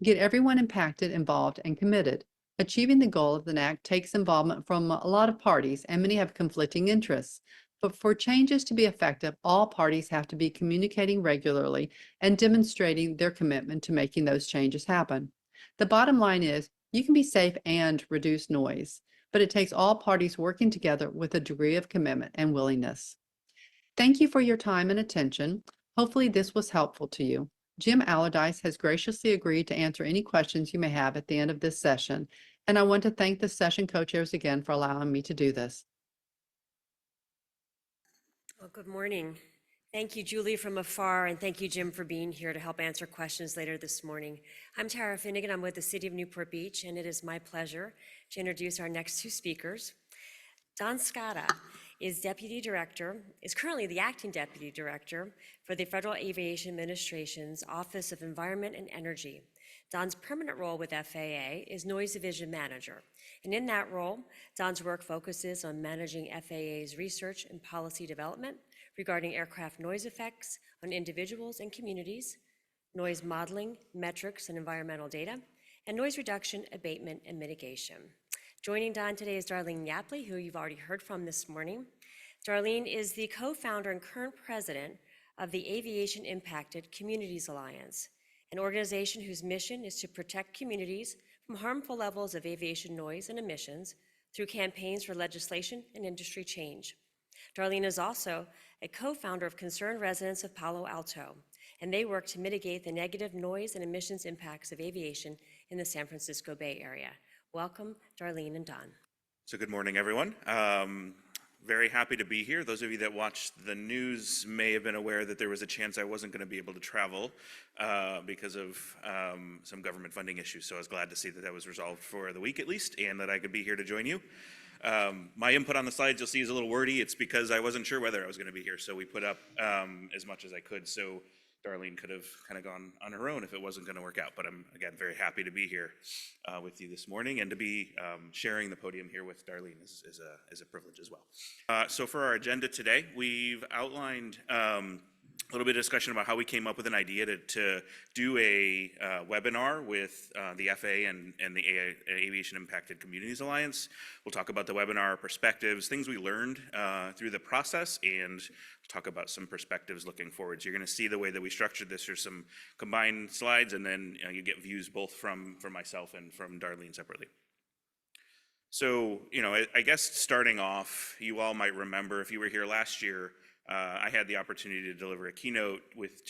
S4: Get everyone impacted, involved, and committed. Achieving the goal of the NAC takes involvement from a lot of parties, and many have conflicting interests. But for changes to be effective, all parties have to be communicating regularly and demonstrating their commitment to making those changes happen. The bottom line is, you can be safe and reduce noise, but it takes all parties working together with a degree of commitment and willingness. Thank you for your time and attention. Hopefully this was helpful to you. Jim Allerdice has graciously agreed to answer any questions you may have at the end of this session, and I want to thank the session co-chairs again for allowing me to do this.
S5: Well, good morning. Thank you, Julie, from afar, and thank you, Jim, for being here to help answer questions later this morning. I'm Tara Finnigan. I'm with the City of Newport Beach, and it is my pleasure to introduce our next 2 speakers. Don Scata is currently the acting Deputy Director for the Federal Aviation Administration's Office of Environment and Energy. Don's permanent role with FAA is Noise Division Manager, and in that role, Don's work focuses on managing FAA's research and policy development regarding aircraft noise effects on individuals and communities, noise modeling, metrics, and environmental data, and noise reduction, abatement, and mitigation. Joining Don today is Darlene Yaplee, who you've already heard from this morning. Darlene is the co-founder and current president of the Aviation Impacted Communities Alliance, an organization whose mission is to protect communities from harmful levels of aviation noise and emissions through campaigns for legislation and industry change. Darlene is also a co-founder of Concerned Residents of Palo Alto, and they work to mitigate the negative noise and emissions impacts of aviation in the San Francisco Bay Area. Welcome, Darlene and Don.
S6: So good morning, everyone. very happy to be here. Those of you that watched the news may have been aware that there was a chance I wasn't going to be able to travel because of some government funding issues. So I was glad to see that that was resolved for the week at least, and that I could be here to join you. My input on the slides you'll see is a little wordy. It's because I wasn't sure whether I was going to be here, so we put up as much as I could. So Darlene could have kind of gone on her own if it wasn't going to work out. But I'm, again, very happy to be here with you this morning, and to be sharing the podium here with Darlene is a privilege as well. So for our agenda today, we've outlined a little bit of discussion about how we came up with an idea to do a webinar with the FAA and the Aviation Impacted Communities Alliance. We'll talk about the webinar perspectives, things we learned through the process, and talk about some perspectives looking forward. So you're going to see the way that we structured this. There's some combined slides, and then you get views both from myself and from Darlene separately. So, I guess starting off, you all might remember, if you were here last year, I had the opportunity to deliver a keynote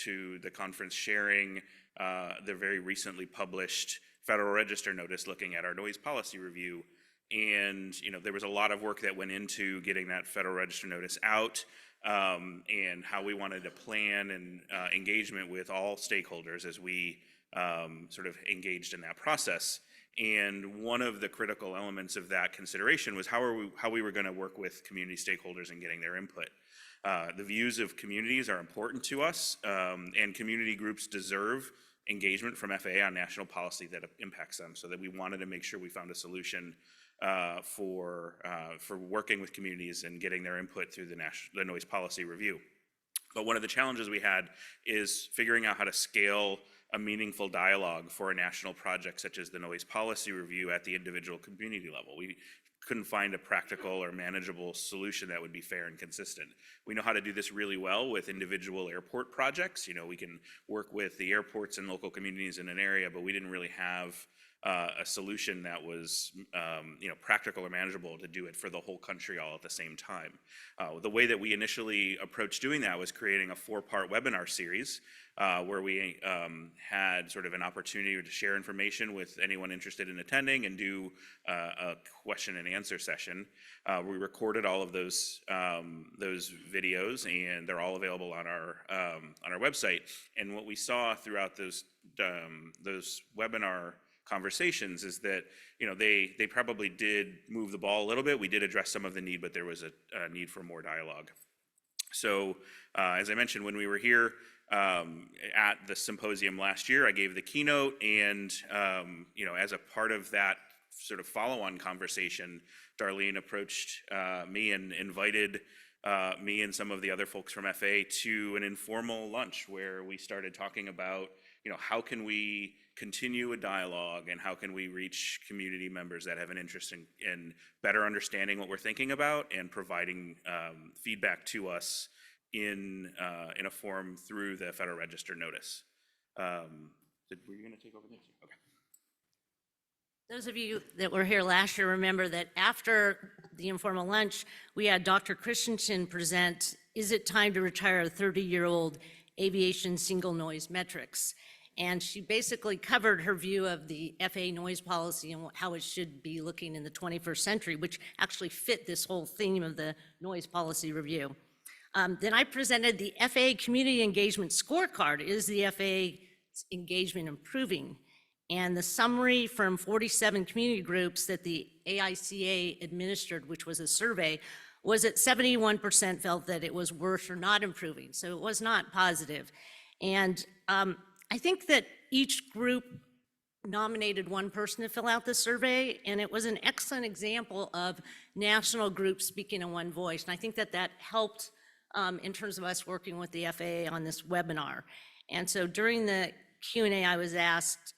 S6: to the conference sharing the very recently published Federal Register notice looking at our noise policy review. And, there was a lot of work that went into getting that Federal Register notice out, and how we wanted to plan and engagement with all stakeholders as we sort of engaged in that process. And one of the critical elements of that consideration was how we were going to work with community stakeholders and getting their input. The views of communities are important to us, and community groups deserve engagement from FAA on national policy that impacts them, so that we wanted to make sure we found a solution for working with communities and getting their input through the noise policy review. But one of the challenges we had is figuring out how to scale a meaningful dialogue for a national project such as the noise policy review at the individual community level. We couldn't find a practical or manageable solution that would be fair and consistent. We know how to do this really well with individual airport projects. We can work with the airports and local communities in an area, but we didn't really have a solution that was practical or manageable to do it for the whole country all at the same time. The way that we initially approached doing that was creating a 4-part webinar series where we had sort of an opportunity to share information with anyone interested in attending and do a question and answer session. We recorded all of those videos, and they're all available on our website. And what we saw throughout those webinar conversations is that they probably did move the ball a little bit. We did address some of the need, but there was a need for more dialogue. So as I mentioned, when we were here at the symposium last year, I gave the keynote, and as a part of that sort of follow-on conversation, Darlene approached me and invited me and some of the other folks from FAA to an informal lunch where we started talking about how can we continue a dialogue, and how can we reach community members that have an interest in better understanding what we're thinking about and providing feedback to us in a form through the Federal Register notice. Were you going to take over this? Okay.
S1: Those of you that were here last year remember that after the informal lunch, we had Dr. Christensen present, "Is it time to retire a 30-year-old aviation single noise metrics?" And she basically covered her view of the FAA noise policy and how it should be looking in the 21st century, which actually fit this whole theme of the noise policy review. Then I presented the FAA Community Engagement Scorecard. Is the FAA's engagement improving? And the summary from 47 community groups that the AICA administered, which was a survey, was that 71% felt that it was worse or not improving. So it was not positive. And I think that each group nominated one person to fill out the survey, and it was an excellent example of national groups speaking in one voice. And I think that helped in terms of us working with the FAA on this webinar. And so during the Q&A, I was asked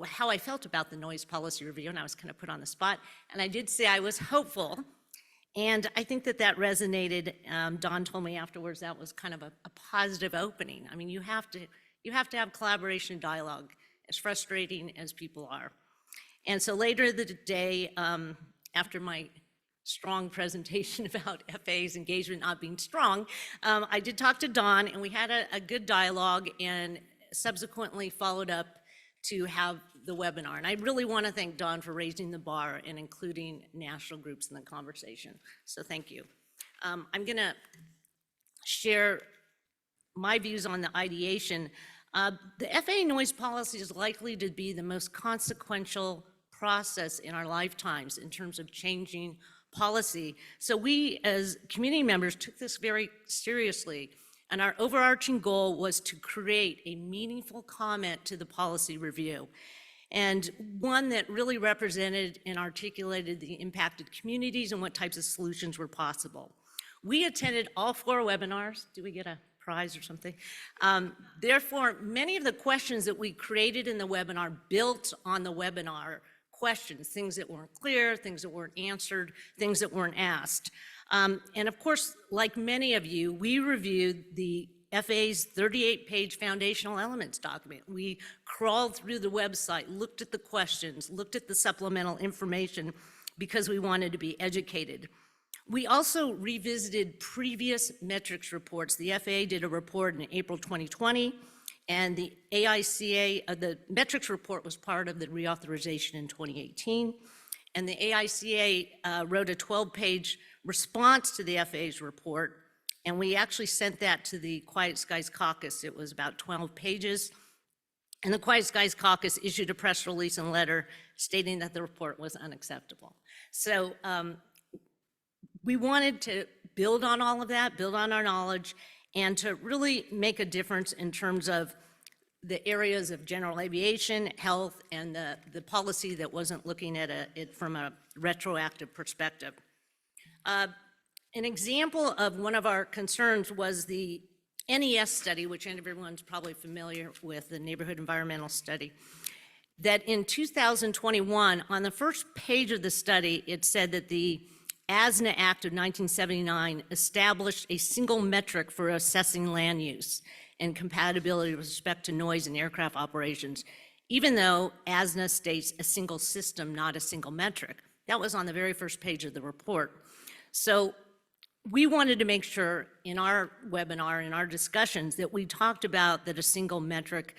S1: how I felt about the noise policy review, and I was kind of put on the spot. And I did say I was hopeful, and I think that resonated. Don told me afterwards that was kind of a positive opening. I mean, you have to have collaboration and dialogue, as frustrating as people are. And so later the day, after my strong presentation about FAA's engagement not being strong, I did talk to Don, and we had a good dialogue, and subsequently followed up to have the webinar. And I really want to thank Don for raising the bar and including national groups in the conversation. So thank you. I'm going to share my views on the ideation. The FAA noise policy is likely to be the most consequential process in our lifetimes in terms of changing policy. So we, as community members, took this very seriously, and our overarching goal was to create a meaningful comment to the policy review, and one that really represented and articulated the impacted communities and what types of solutions were possible. We attended all 4 webinars. Do we get a prize or something? Therefore, many of the questions that we created in the webinar built on the webinar questions, things that weren't clear, things that weren't answered, things that weren't asked. And of course, like many of you, we reviewed the FAA's 38-page foundational elements document. We crawled through the website, looked at the questions, looked at the supplemental information because we wanted to be educated. We also revisited previous metrics reports. The FAA did a report in April 2020, and the AICA, the metrics report was part of the reauthorization in 2018. And the AICA wrote a 12-page response to the FAA's report, and we actually sent that to the Quiet Skies Caucus. It was about 12 pages. And the Quiet Skies Caucus issued a press release and letter stating that the report was unacceptable. So we wanted to build on all of that, build on our knowledge, and to really make a difference in terms of the areas of general aviation, health, and the policy that wasn't looking at it from a retroactive perspective. An example of one of our concerns was the NES study, which everyone's probably familiar with, the Neighborhood Environmental Study, that in 2021, on the first page of the study, it said that the ASNA Act of 1979 established a single metric for assessing land use and compatibility with respect to noise in aircraft operations, even though ASNA states a single system, not a single metric. That was on the very first page of the report. So we wanted to make sure in our webinar, in our discussions, that we talked about that a single metric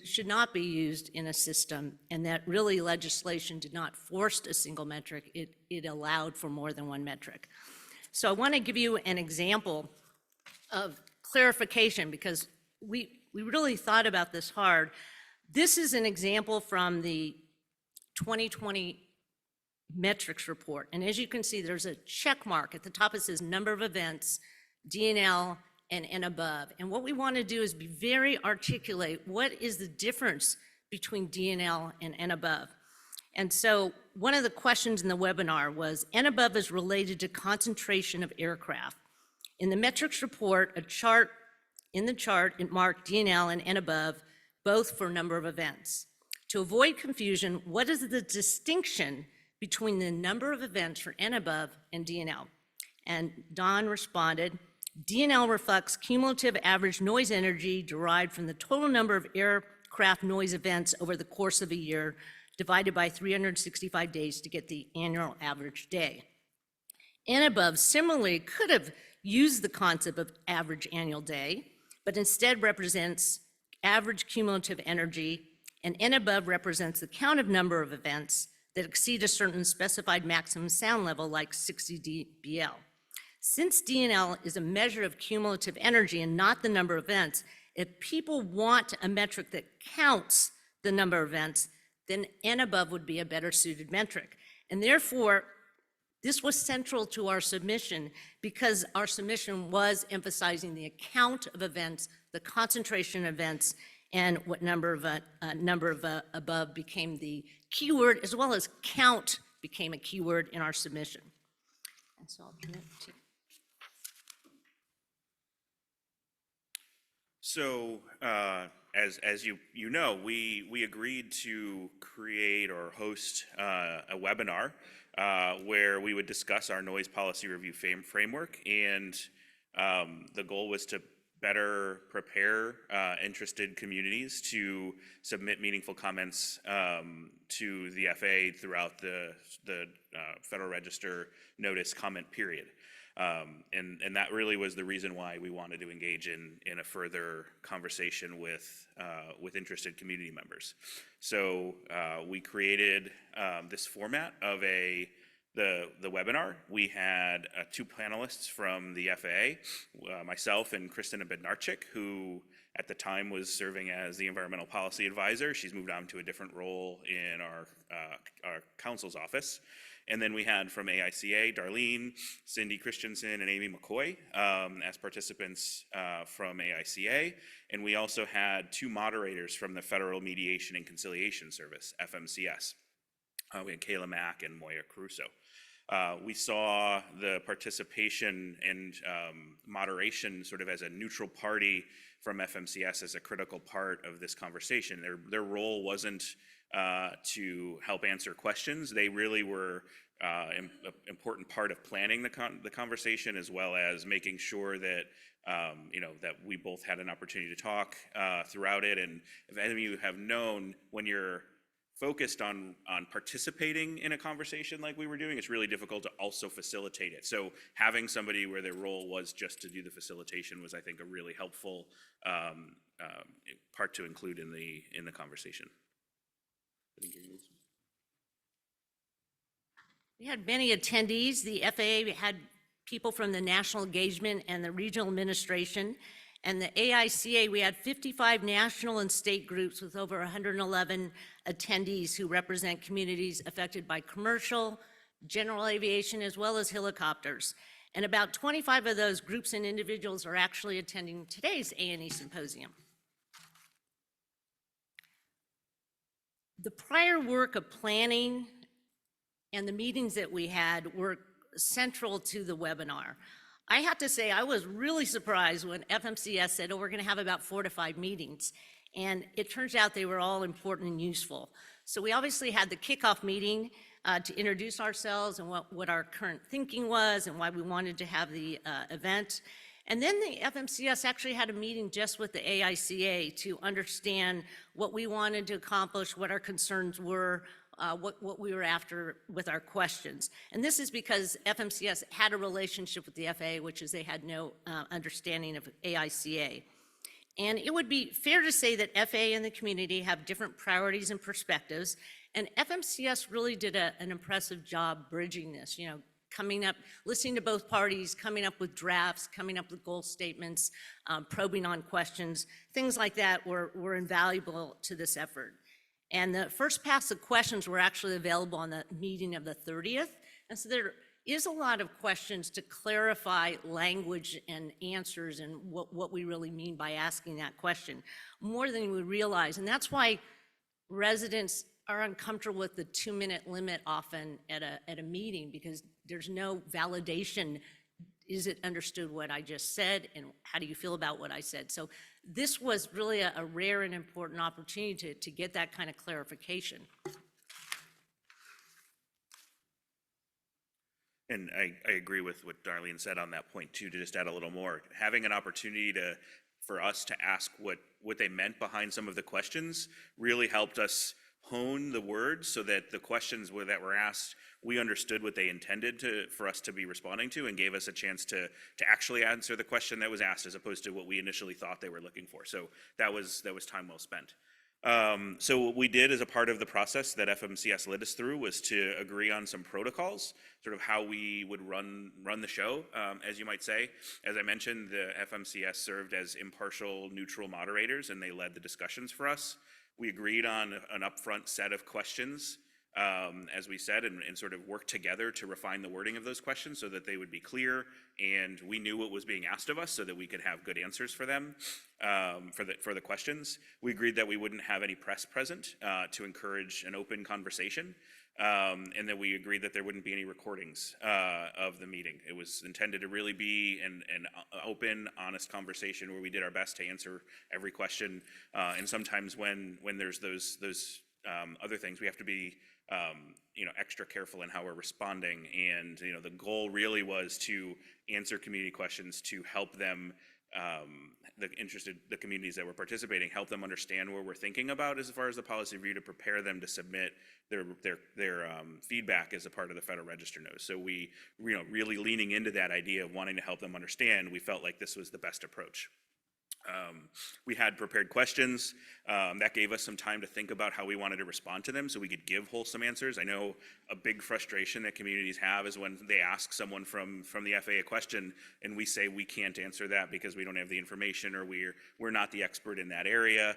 S1: should not be used in a system, and that really legislation did not force a single metric, it allowed for more than one metric. So I want to give you an example of clarification, because we really thought about this hard. This is an example from the 2020 metrics report, and as you can see, there's a check mark at the top. It says number of events, DNL, and above. And what we want to do is be very articulate. What is the difference between DNL and N above? And so one of the questions in the webinar was, N above is related to concentration of aircraft. In the metrics report, in the chart, it marked DNL and N above, both for number of events. To avoid confusion, what is the distinction between the number of events for N above and DNL? And Don responded, DNL reflects cumulative average noise energy derived from the total number of aircraft noise events over the course of a year, divided by 365 days to get the annual average day. N above similarly could have used the concept of average annual day, but instead represents average cumulative energy, and N above represents the count of number of events that exceed a certain specified maximum sound level, like 60 dBL. Since DNL is a measure of cumulative energy and not the number of events, if people want a metric that counts the number of events, then N above would be a better suited metric. And therefore, this was central to our submission, because our submission was emphasizing the count of events, the concentration of events, and what number of above became the keyword, as well as count became a keyword in our submission. And so I'll turn it to you.
S6: So, as you know, we agreed to create or host a webinar where we would discuss our noise policy review framework, and the goal was to better prepare interested communities to submit meaningful comments to the FAA throughout the Federal Register notice comment period. And that really was the reason why we wanted to engage in a further conversation with interested community members. So we created this format of a the webinar, we had 2 panelists from the FAA, myself and Kristina Bednarczyk, who at the time was serving as the environmental policy advisor. She's moved on to a different role in our council's office. And then we had from AICA, Darlene, Cindy Christensen, and Amy McCoy as participants from AICA. And we also had 2 moderators from the Federal Mediation and Conciliation Service, FMCS. We had Kayla Mack and Moya Caruso. We saw the participation and moderation sort of as a neutral party from FMCS as a critical part of this conversation. Their role wasn't to help answer questions. They really were an important part of planning the conversation, as well as making sure that that we both had an opportunity to talk throughout it. And if any of you have known, when you're focused on participating in a conversation like we were doing, it's really difficult to also facilitate it. So having somebody where their role was just to do the facilitation was, I think, a really helpful part to include in the conversation.
S1: We had many attendees. The FAA had people from the National Engagement and the Regional Administration. And the AICA, we had 55 national and state groups with over 111 attendees who represent communities affected by commercial, general aviation, as well as helicopters. And about 25 of those groups and individuals are actually attending today's A&E Symposium. The prior work of planning and the meetings that we had were central to the webinar. I have to say, I was really surprised when FMCS said, oh, we're gonna have about 4 to 5 meetings. And it turns out they were all important and useful. So we obviously had the kickoff meeting to introduce ourselves and what our current thinking was and why we wanted to have the event. And then the FMCS actually had a meeting just with the AICA to understand what we wanted to accomplish, what our concerns were, what we were after with our questions. And this is because FMCS had a relationship with the FAA, which is they had no understanding of AICA. And it would be fair to say that FAA and the community have different priorities and perspectives, and FMCS really did an impressive job bridging this, coming up, listening to both parties, coming up with drafts, coming up with goal statements, probing on questions, things like that were invaluable to this effort. And the first pass of questions were actually available on the meeting of the 30th. And so there is a lot of questions to clarify language and answers and what we really mean by asking that question, more than we realize. And that's why residents are uncomfortable with the 2-minute limit often at a meeting, because there's no validation. Is it understood what I just said, and how do you feel about what I said? So this was really a rare and important opportunity to get that kind of clarification.
S6: And I agree with what Darlene said on that point too, to just add a little more. Having an opportunity for us to ask what they meant behind some of the questions really helped us hone the words so that the questions that were asked, we understood what they intended for us to be responding to, and gave us a chance to actually answer the question that was asked, as opposed to what we initially thought they were looking for. So that was time well spent. So what we did as a part of the process that FMCS led us through was to agree on some protocols, sort of how we would run the show, as you might say. As I mentioned, the FMCS served as impartial, neutral moderators, and they led the discussions for us. We agreed on an upfront set of questions, as we said, and sort of worked together to refine the wording of those questions so that they would be clear, and we knew what was being asked of us so that we could have good answers for them, for the questions. We agreed that we wouldn't have any press present to encourage an open conversation, and that we agreed that there wouldn't be any recordings of the meeting. It was intended to really be an open, honest conversation where we did our best to answer every question. And sometimes when there's those other things, we have to be extra careful in how we're responding. And the goal really was to answer community questions to help them, the communities that were participating, help them understand where we're thinking about as far as the policy review, to prepare them to submit their feedback as a part of the Federal Register notice. So we, really leaning into that idea of wanting to help them understand, we felt like this was the best approach. We had prepared questions that gave us some time to think about how we wanted to respond to them so we could give wholesome answers. I know a big frustration that communities have is when they ask someone from the FAA a question and we say we can't answer that because we don't have the information or we're not the expert in that area.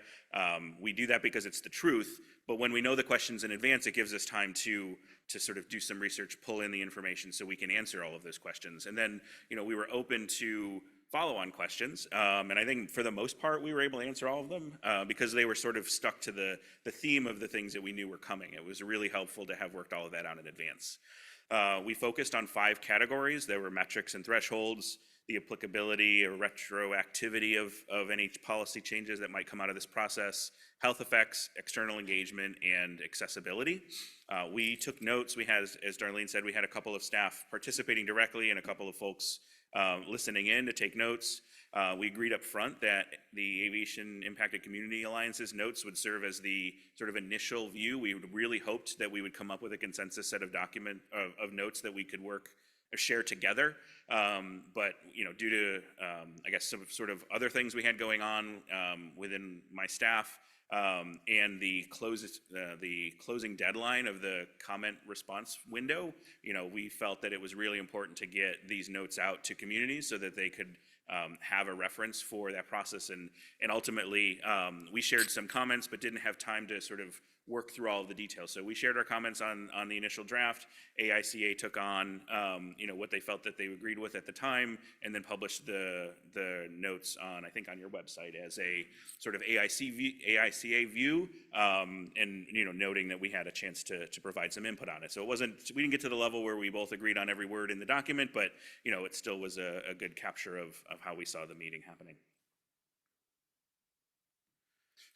S6: We do that because it's the truth, but when we know the questions in advance, it gives us time to sort of do some research, pull in the information so we can answer all of those questions. And then, we were open to follow-on questions, and I think for the most part we were able to answer all of them because they were sort of stuck to the theme of the things that we knew were coming. It was really helpful to have worked all of that out in advance. We focused on 5 categories. There were metrics and thresholds, the applicability or retroactivity of any policy changes that might come out of this process, health effects, external engagement, and accessibility. We took notes. We had, as Darlene said, we had a couple of staff participating directly and a couple of folks listening in to take notes. We agreed up front that the Aviation Impacted Community Alliance's notes would serve as the sort of initial view. We really hoped that we would come up with a consensus set of notes that we could work or share together. But due to I guess some sort of other things we had going on within my staff, and the closing deadline of the comment response window, we felt that it was really important to get these notes out to communities so that they could have a reference for that process. And ultimately, we shared some comments but didn't have time to sort of work through all of the details. So we shared our comments on the initial draft. AICA took on what they felt that they agreed with at the time, and then published the notes on, I think, on your website as a sort of AICA view, and noting that we had a chance to provide some input on it. So we didn't get to the level where we both agreed on every word in the document, but it still was a good capture of how we saw the meeting happening.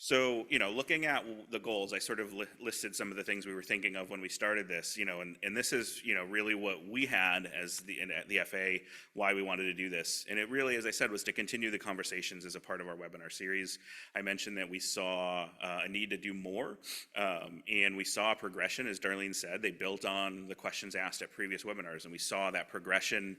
S6: So, looking at the goals, I sort of listed some of the things we were thinking of when we started this, and this is, really what we had as the FAA, why we wanted to do this. And it really, as I said, was to continue the conversations as a part of our webinar series. I mentioned that we saw a need to do more, and we saw a progression, as Darlene said. They built on the questions asked at previous webinars, and we saw that progression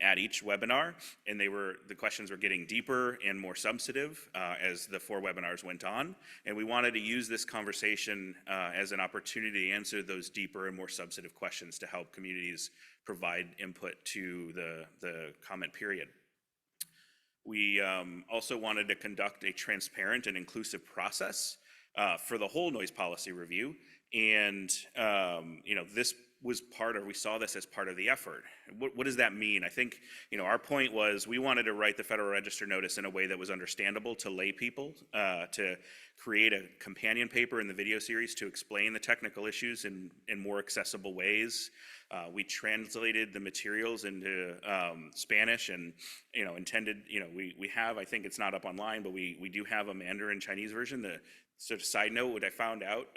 S6: at each webinar, and the questions were getting deeper and more substantive as the 4 webinars went on, and we wanted to use this conversation as an opportunity to answer those deeper and more substantive questions to help communities provide input to the comment period. We also wanted to conduct a transparent and inclusive process for the whole noise policy review, and this was we saw this as part of the effort. What does that mean? I think, our point was we wanted to write the Federal Register notice in a way that was understandable to lay people, to create a companion paper in the video series to explain the technical issues in more accessible ways. We translated the materials into Spanish and, intended, we have, I think it's not up online, but we do have a Mandarin Chinese version. The sort of side note, what I found out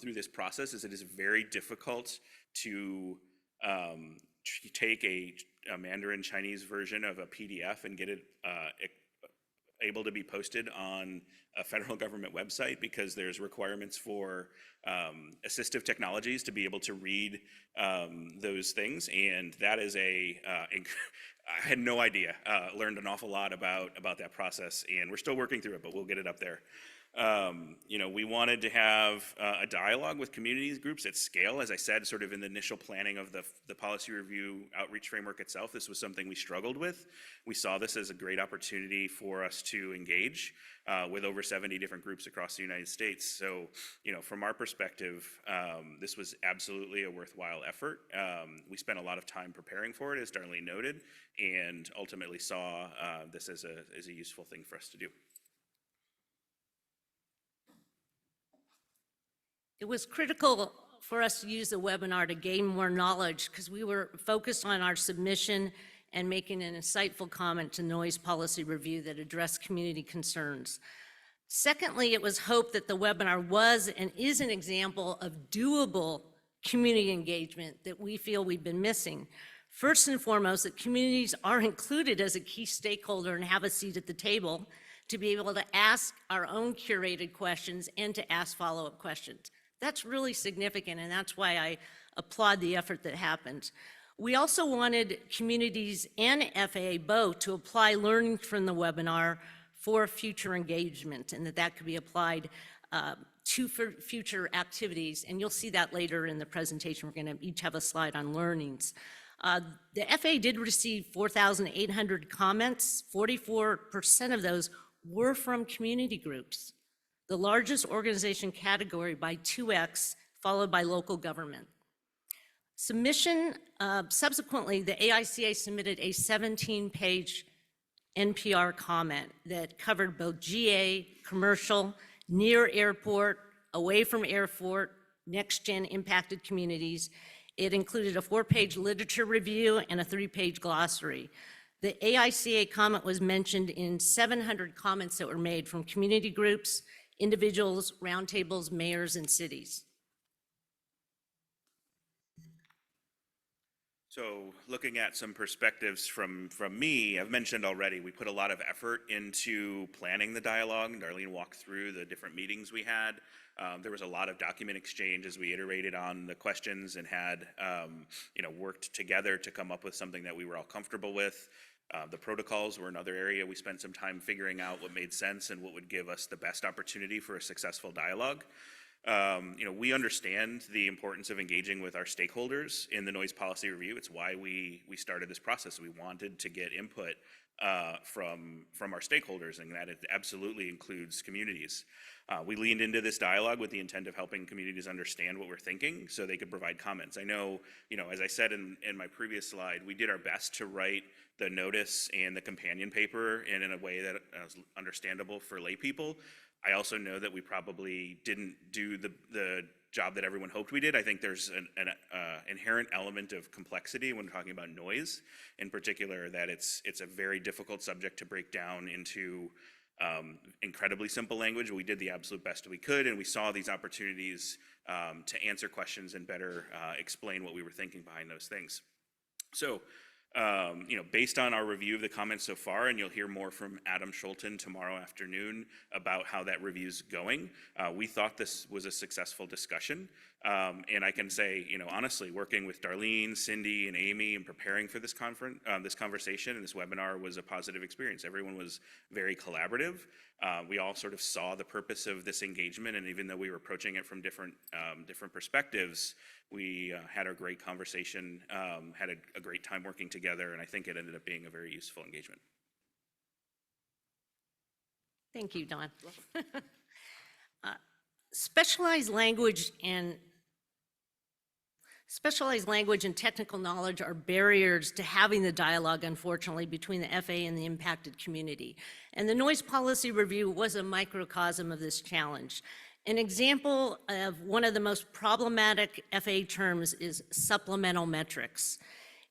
S6: through this process is it is very difficult to take a Mandarin Chinese version of a PDF and get it able to be posted on a federal government website, because there's requirements for assistive technologies to be able to read those things, and that is I had no idea. Learned an awful lot about that process, and we're still working through it, but we'll get it up there. We wanted to have a dialogue with community groups at scale. As I said, sort of in the initial planning of the policy review outreach framework itself, this was something we struggled with. We saw this as a great opportunity for us to engage with over 70 different groups across the United States. So, from our perspective, this was absolutely a worthwhile effort. We spent a lot of time preparing for it, as Darlene noted, and ultimately saw this as a useful thing for us to do.
S1: It was critical for us to use the webinar to gain more knowledge because we were focused on our submission and making an insightful comment to noise policy review that addressed community concerns. Secondly, it was hoped that the webinar was and is an example of doable community engagement that we feel we've been missing. First and foremost, that communities are included as a key stakeholder and have a seat at the table to be able to ask our own curated questions and to ask follow-up questions. That's really significant, and that's why I applaud the effort that happened. We also wanted communities and FAA both to apply learning from the webinar for future engagement, and that could be applied to future activities. And you'll see that later in the presentation. We're going to each have a slide on learnings. The FAA did receive 4,800 comments. 44% of those were from community groups, the largest organization category by 2x, followed by local government. Subsequently, the AICA submitted a 17-page NPR comment that covered both GA, commercial, near airport, away from airport, next-gen impacted communities. It included a 4-page literature review and a 3-page glossary. The AICA comment was mentioned in 700 comments that were made from community groups, individuals, roundtables, mayors, and cities.
S6: So looking at some perspectives from me, I've mentioned already, we put a lot of effort into planning the dialogue. Darlene walked through the different meetings we had. There was a lot of document exchange as we iterated on the questions and had worked together to come up with something that we were all comfortable with. The protocols were another area we spent some time figuring out what made sense and what would give us the best opportunity for a successful dialogue. We understand the importance of engaging with our stakeholders in the noise policy review. It's why we started this process. We wanted to get input from our stakeholders, and that it absolutely includes communities. We leaned into this dialogue with the intent of helping communities understand what we're thinking so they could provide comments. I know, as I said in my previous slide, we did our best to write the notice and the companion paper in a way that was understandable for lay people. I also know that we probably didn't do the job that everyone hoped we did. I think there's an inherent element of complexity when talking about noise, in particular that it's a very difficult subject to break down into incredibly simple language. We did the absolute best we could, and we saw these opportunities to answer questions and better explain what we were thinking behind those things. So, based on our review of the comments so far, and you'll hear more from Adam Schulten tomorrow afternoon about how that review's going, we thought this was a successful discussion. And I can say, honestly, working with Darlene, Cindy, and Amy and preparing for this conversation and this webinar was a positive experience. Everyone was very collaborative. We all sort of saw the purpose of this engagement, and even though we were approaching it from different perspectives, we had a great conversation, had a great time working together, and I think it ended up being a very useful engagement.
S1: Thank you, Don. Specialized language and technical knowledge are barriers to having the dialogue, unfortunately, between the FAA and the impacted community. And the noise policy review was a microcosm of this challenge. An example of one of the most problematic FAA terms is supplemental metrics.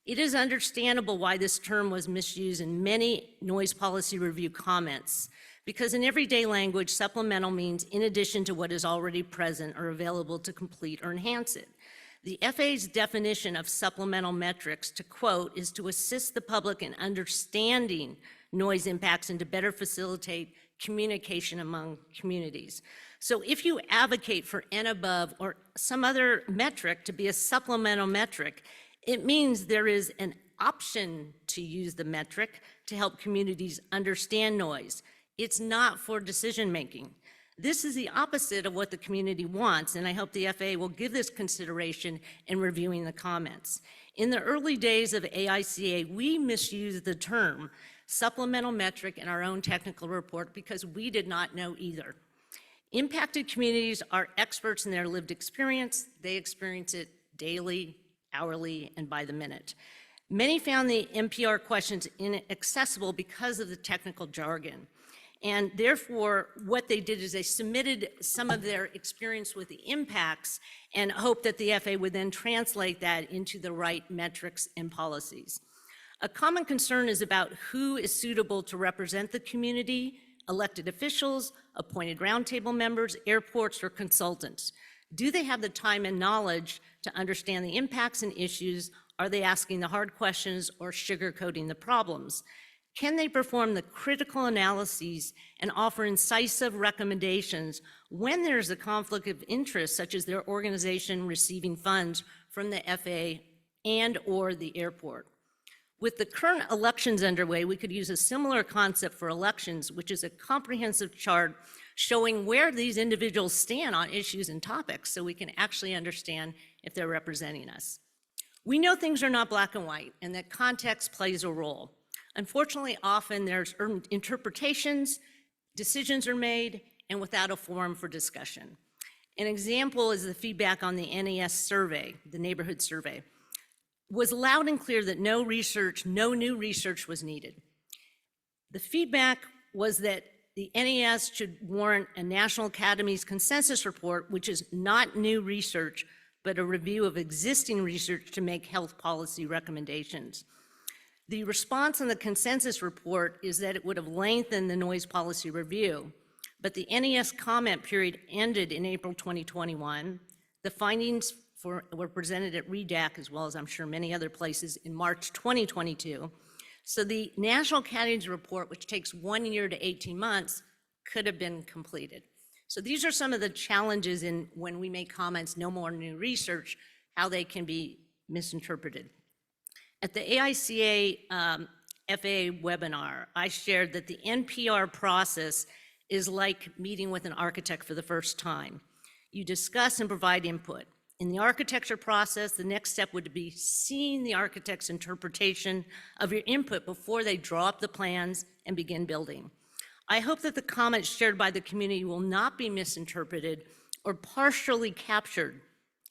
S1: It is understandable why this term was misused in many noise policy review comments, because in everyday language, supplemental means in addition to what is already present or available to complete or enhance it. The FAA's definition of supplemental metrics, to quote, is to assist the public in understanding noise impacts and to better facilitate communication among communities. So if you advocate for N above or some other metric to be a supplemental metric, it means there is an option to use the metric to help communities understand noise. It's not for decision making. This is the opposite of what the community wants, and I hope the FAA will give this consideration in reviewing the comments. In the early days of AICA, we misused the term supplemental metric in our own technical report because we did not know either. Impacted communities are experts in their lived experience. They experience it daily, hourly, and by the minute. Many found the NPR questions inaccessible because of the technical jargon. And therefore, what they did is they submitted some of their experience with the impacts and hoped that the FAA would then translate that into the right metrics and policies. A common concern is about who is suitable to represent the community: elected officials, appointed roundtable members, airports, or consultants. Do they have the time and knowledge to understand the impacts and issues? Are they asking the hard questions or sugarcoating the problems? Can they perform the critical analyses and offer incisive recommendations when there's a conflict of interest, such as their organization receiving funds from the FAA and or the airport? With the current elections underway, we could use a similar concept for elections, which is a comprehensive chart showing where these individuals stand on issues and topics so we can actually understand if they're representing us. We know things are not black and white and that context plays a role. Unfortunately, often there's interpretations, decisions are made, and without a forum for discussion. An example is the feedback on the NES survey, the neighborhood survey. Was loud and clear that no new research was needed. The feedback was that the NES should warrant a National Academy's consensus report, which is not new research, but a review of existing research to make health policy recommendations. The response in the consensus report is that it would have lengthened the noise policy review, but the NES comment period ended in April 2021. The findings were presented at REDAC, as well as I'm sure many other places, in March 2022. So the National Academy's report, which takes 1 year to 18 months, could have been completed. So these are some of the challenges in when we make comments, no more new research, how they can be misinterpreted. At the AICA FAA webinar, I shared that the NPR process is like meeting with an architect for the first time. You discuss and provide input. In the architecture process, the next step would be seeing the architect's interpretation of your input before they draw up the plans and begin building. I hope that the comments shared by the community will not be misinterpreted or partially captured.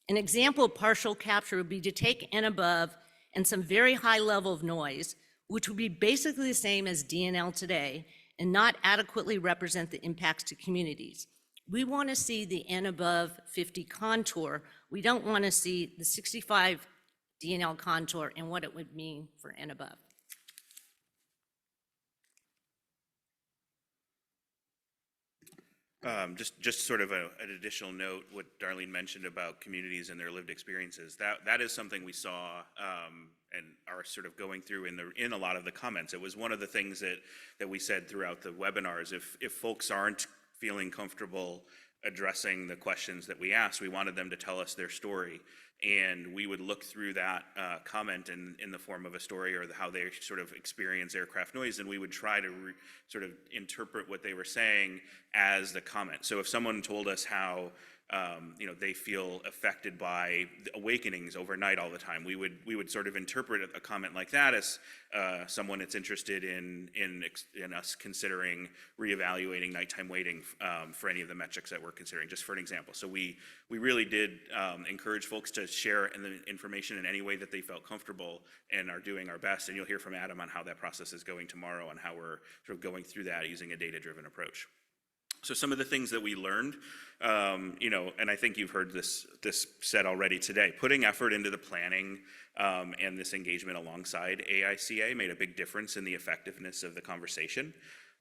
S1: An example of partial capture would be to take N above and some very high level of noise, which would be basically the same as DNL today, and not adequately represent the impacts to communities. We want to see the N above 50 contour. We don't want to see the 65 DNL contour and what it would mean for N above.
S6: Just sort of an additional note, what Darlene mentioned about communities and their lived experiences. That is something we saw and are sort of going through in a lot of the comments. It was one of the things that we said throughout the webinars. If folks aren't feeling comfortable addressing the questions that we asked, we wanted them to tell us their story. And we would look through that comment in the form of a story or how they sort of experience aircraft noise, and we would try to sort of interpret what they were saying as the comment. So if someone told us how they feel affected by the awakenings overnight all the time, we would sort of interpret a comment like that as someone that's interested in us considering reevaluating nighttime waiting for any of the metrics that we're considering, just for an example. So we really did encourage folks to share the information in any way that they felt comfortable and are doing our best. And you'll hear from Adam on how that process is going tomorrow and how we're sort of going through that using a data-driven approach. So some of the things that we learned, and I think you've heard this said already today, putting effort into the planning and this engagement alongside AICA made a big difference in the effectiveness of the conversation.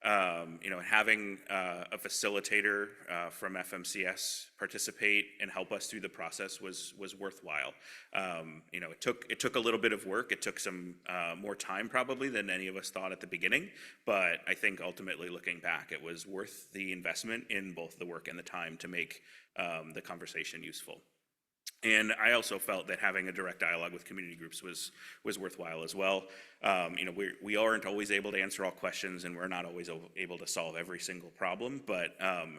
S6: Having a facilitator from FMCS participate and help us through the process was worthwhile. It took a little bit of work. It took some more time probably than any of us thought at the beginning, but I think ultimately looking back, it was worth the investment in both the work and the time to make the conversation useful. And I also felt that having a direct dialogue with community groups was worthwhile as well. We aren't always able to answer all questions, and we're not always able to solve every single problem, but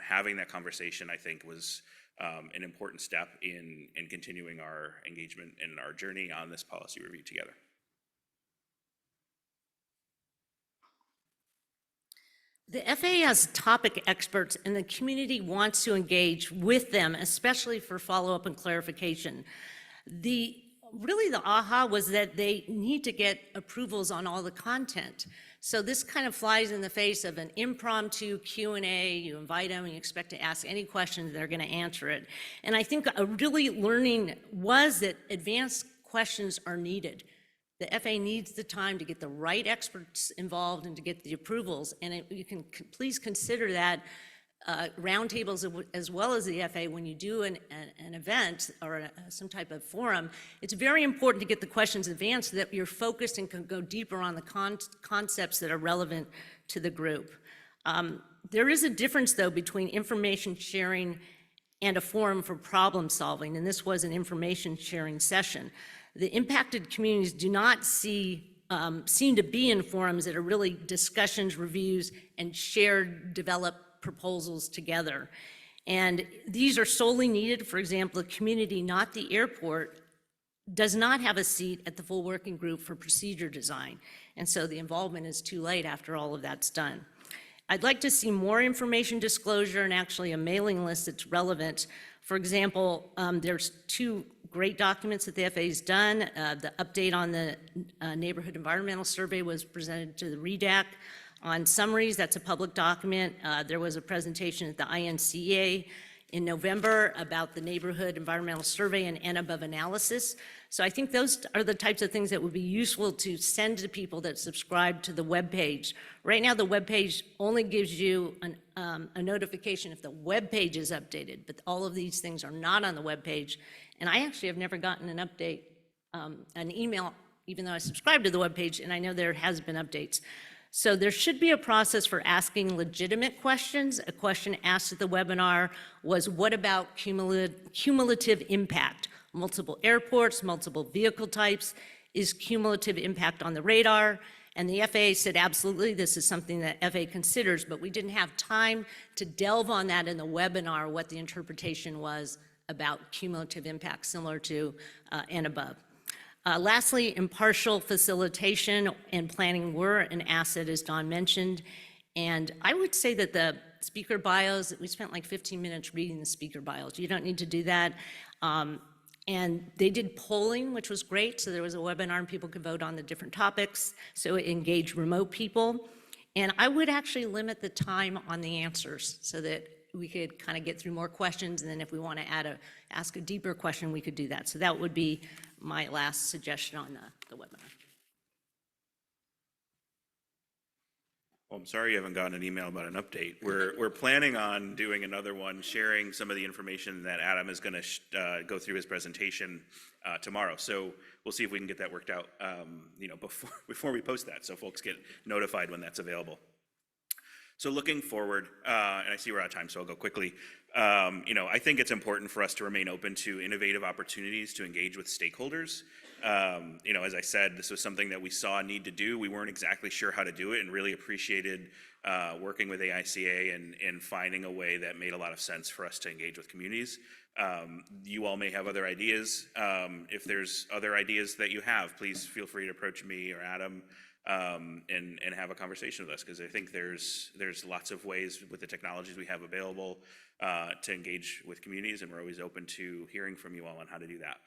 S6: having that conversation, I think, was an important step in continuing our engagement and our journey on this policy review together.
S1: The FAA has topic experts, and the community wants to engage with them, especially for follow-up and clarification. Really the aha was that they need to get approvals on all the content. So this kind of flies in the face of an impromptu Q&A. You invite them and you expect to ask any questions, they're going to answer it. And I think a really learning was that advanced questions are needed. The FAA needs the time to get the right experts involved and to get the approvals. And you can please consider that roundtables as well as the FAA when you do an event or some type of forum. It's very important to get the questions advanced so that you're focused and can go deeper on the concepts that are relevant to the group. There is a difference, though, between information sharing and a forum for problem solving, and this was an information sharing session. The impacted communities do not see seem to be in forums that are really discussions, reviews, and shared, developed proposals together. And these are solely needed. For example, the community, not the airport, does not have a seat at the full working group for procedure design. And so the involvement is too late after all of that's done. I'd like to see more information disclosure and actually a mailing list that's relevant. For example, there's 2 great documents that the FAA's done. The update on the neighborhood environmental survey was presented to the REDAC. On summaries, that's a public document. There was a presentation at the INCA in November about the neighborhood environmental survey and N-above analysis. So I think those are the types of things that would be useful to send to people that subscribe to the webpage. Right now, the webpage only gives you a notification if the webpage is updated, but all of these things are not on the webpage. And I actually have never gotten an update, an email, even though I subscribe to the webpage, and I know there has been updates. So there should be a process for asking legitimate questions. A question asked at the webinar was, what about cumulative impact? Multiple airports, multiple vehicle types, is cumulative impact on the radar? And the FAA said, absolutely, this is something that FAA considers, but we didn't have time to delve on that in the webinar, what the interpretation was about cumulative impact, similar to and above. Lastly, impartial facilitation and planning were an asset, as Don mentioned. And I would say that the speaker bios, we spent like 15 minutes reading the speaker bios. You don't need to do that. And they did polling, which was great. So there was a webinar and people could vote on the different topics. So it engaged remote people. And I would actually limit the time on the answers so that we could kind of get through more questions. And then if we want to ask a deeper question, we could do that. So that would be my last suggestion on the webinar.
S6: Well, I'm sorry you haven't gotten an email about an update. We're planning on doing another one, sharing some of the information that Adam is going to go through his presentation tomorrow. So we'll see if we can get that worked out, before we post that, so folks get notified when that's available. So looking forward, and I see we're out of time, so I'll go quickly. I think it's important for us to remain open to innovative opportunities to engage with stakeholders. As I said, this was something that we saw a need to do. We weren't exactly sure how to do it and really appreciated working with AICA and finding a way that made a lot of sense for us to engage with communities. You all may have other ideas. If there's other ideas that you have, please feel free to approach me or Adam and have a conversation with us, because I think there's lots of ways with the technologies we have available to engage with communities, and we're always open to hearing from you all on how to do that.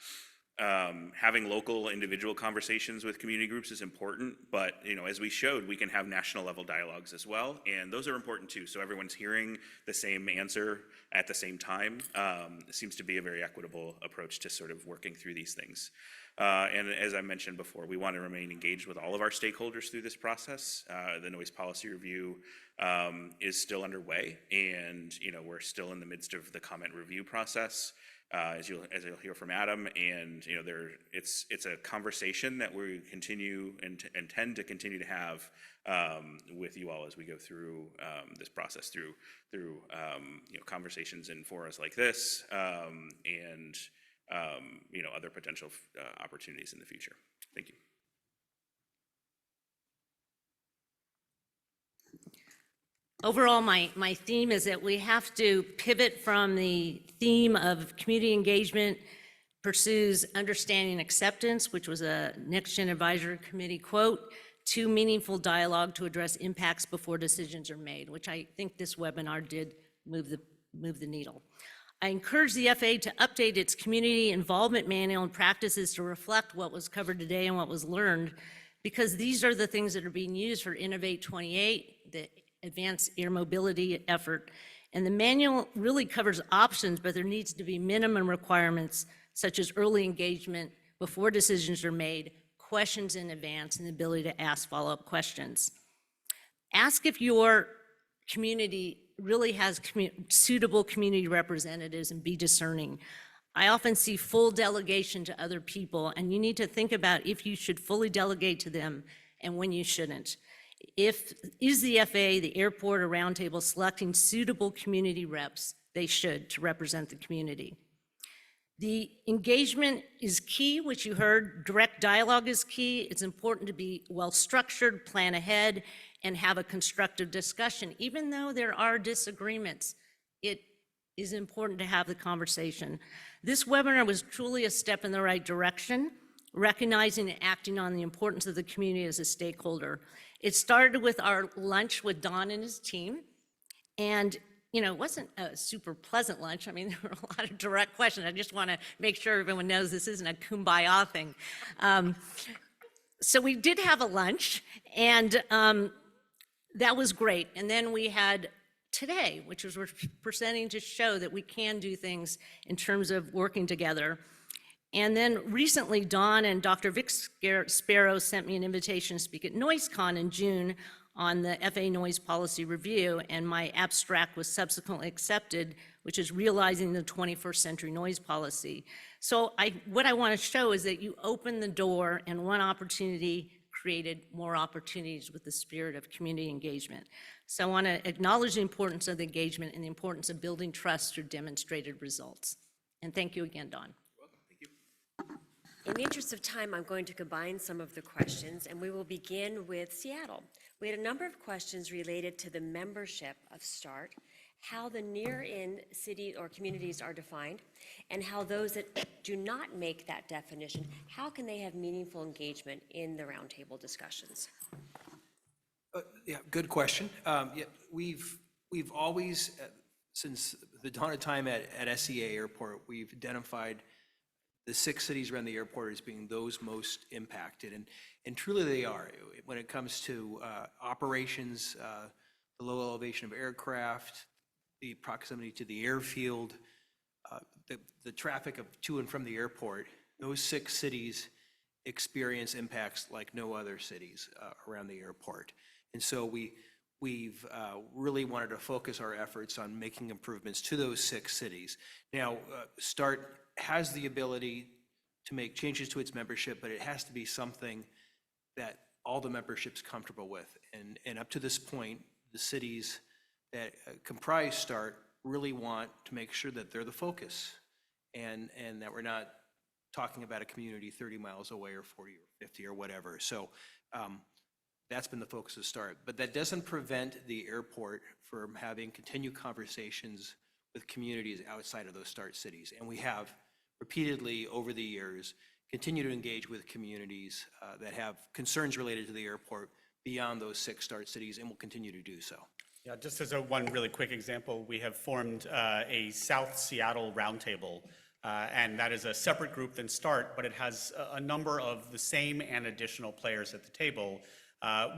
S6: Having local individual conversations with community groups is important, but as we showed, we can have national level dialogues as well, and those are important too. So everyone's hearing the same answer at the same time. It seems to be a very equitable approach to sort of working through these things. And as I mentioned before, we want to remain engaged with all of our stakeholders through this process. The noise policy review is still underway, and we're still in the midst of the comment review process. As you'll hear from Adam, and it's a conversation that we continue and intend to continue to have with you all as we go through this process through conversations in forums like this and other potential opportunities in the future. Thank you.
S1: Overall, my theme is that we have to pivot from the theme of community engagement pursues understanding and acceptance, which was a Next Gen Advisory Committee quote, to meaningful dialogue to address impacts before decisions are made, which I think this webinar did move the needle. I encourage the FAA to update its community involvement manual and practices to reflect what was covered today and what was learned, because these are the things that are being used for Innovate 28, the advanced air mobility effort. And the manual really covers options, but there needs to be minimum requirements such as early engagement before decisions are made, questions in advance, and the ability to ask follow-up questions. Ask if your community really has suitable community representatives, and be discerning. I often see full delegation to other people, and you need to think about if you should fully delegate to them and when you shouldn't. Is the FAA, the airport, or roundtable selecting suitable community reps? They should, to represent the community. The engagement is key, which you heard. Direct dialogue is key. It's important to be well-structured, plan ahead, and have a constructive discussion. Even though there are disagreements, it is important to have the conversation. This webinar was truly a step in the right direction, recognizing and acting on the importance of the community as a stakeholder. It started with our lunch with Don and his team, and it wasn't a super pleasant lunch. I mean, there were a lot of direct questions. I just want to make sure everyone knows this isn't a kumbaya thing. So we did have a lunch, and that was great. And then we had today, which was we're presenting to show that we can do things in terms of working together. And then recently, Don and Dr. Vic Sparrow sent me an invitation to speak at NoiseCon in June on the FAA Noise Policy Review, and my abstract was subsequently accepted, which is Realizing the 21st Century Noise Policy. So what I want to show is that you opened the door, and one opportunity created more opportunities with the spirit of community engagement. So I want to acknowledge the importance of the engagement and the importance of building trust through demonstrated results. And thank you again, Don.
S5: In the interest of time, I'm going to combine some of the questions, and we will begin with Seattle. We had a number of questions related to the membership of START, how the near-in city or communities are defined, and how those that do not make that definition, how can they have meaningful engagement in the roundtable discussions?
S3: Yeah, good question. We've always, since the dawn of time at SEA Airport, we've identified the 6 cities around the airport as being those most impacted, and truly they are. When it comes to operations, the low elevation of aircraft, the proximity to the airfield, the traffic of to and from the airport, those 6 cities experience impacts like no other cities around the airport. And so we've really wanted to focus our efforts on making improvements to those 6 cities. Now, START has the ability to make changes to its membership, but it has to be something that all the membership's comfortable with. And up to this point, the cities that comprise START really want to make sure that they're the focus and that we're not talking about a community 30 miles away or 40 or 50 or whatever. So that's been the focus of START. But that doesn't prevent the airport from having continued conversations with communities outside of those START cities. And we have repeatedly over the years continue to engage with communities that have concerns related to the airport beyond those 6 START cities, and will continue to do so.
S2: Yeah, just as one really quick example, we have formed a South Seattle roundtable, and that is a separate group than START, but it has a number of the same and additional players at the table,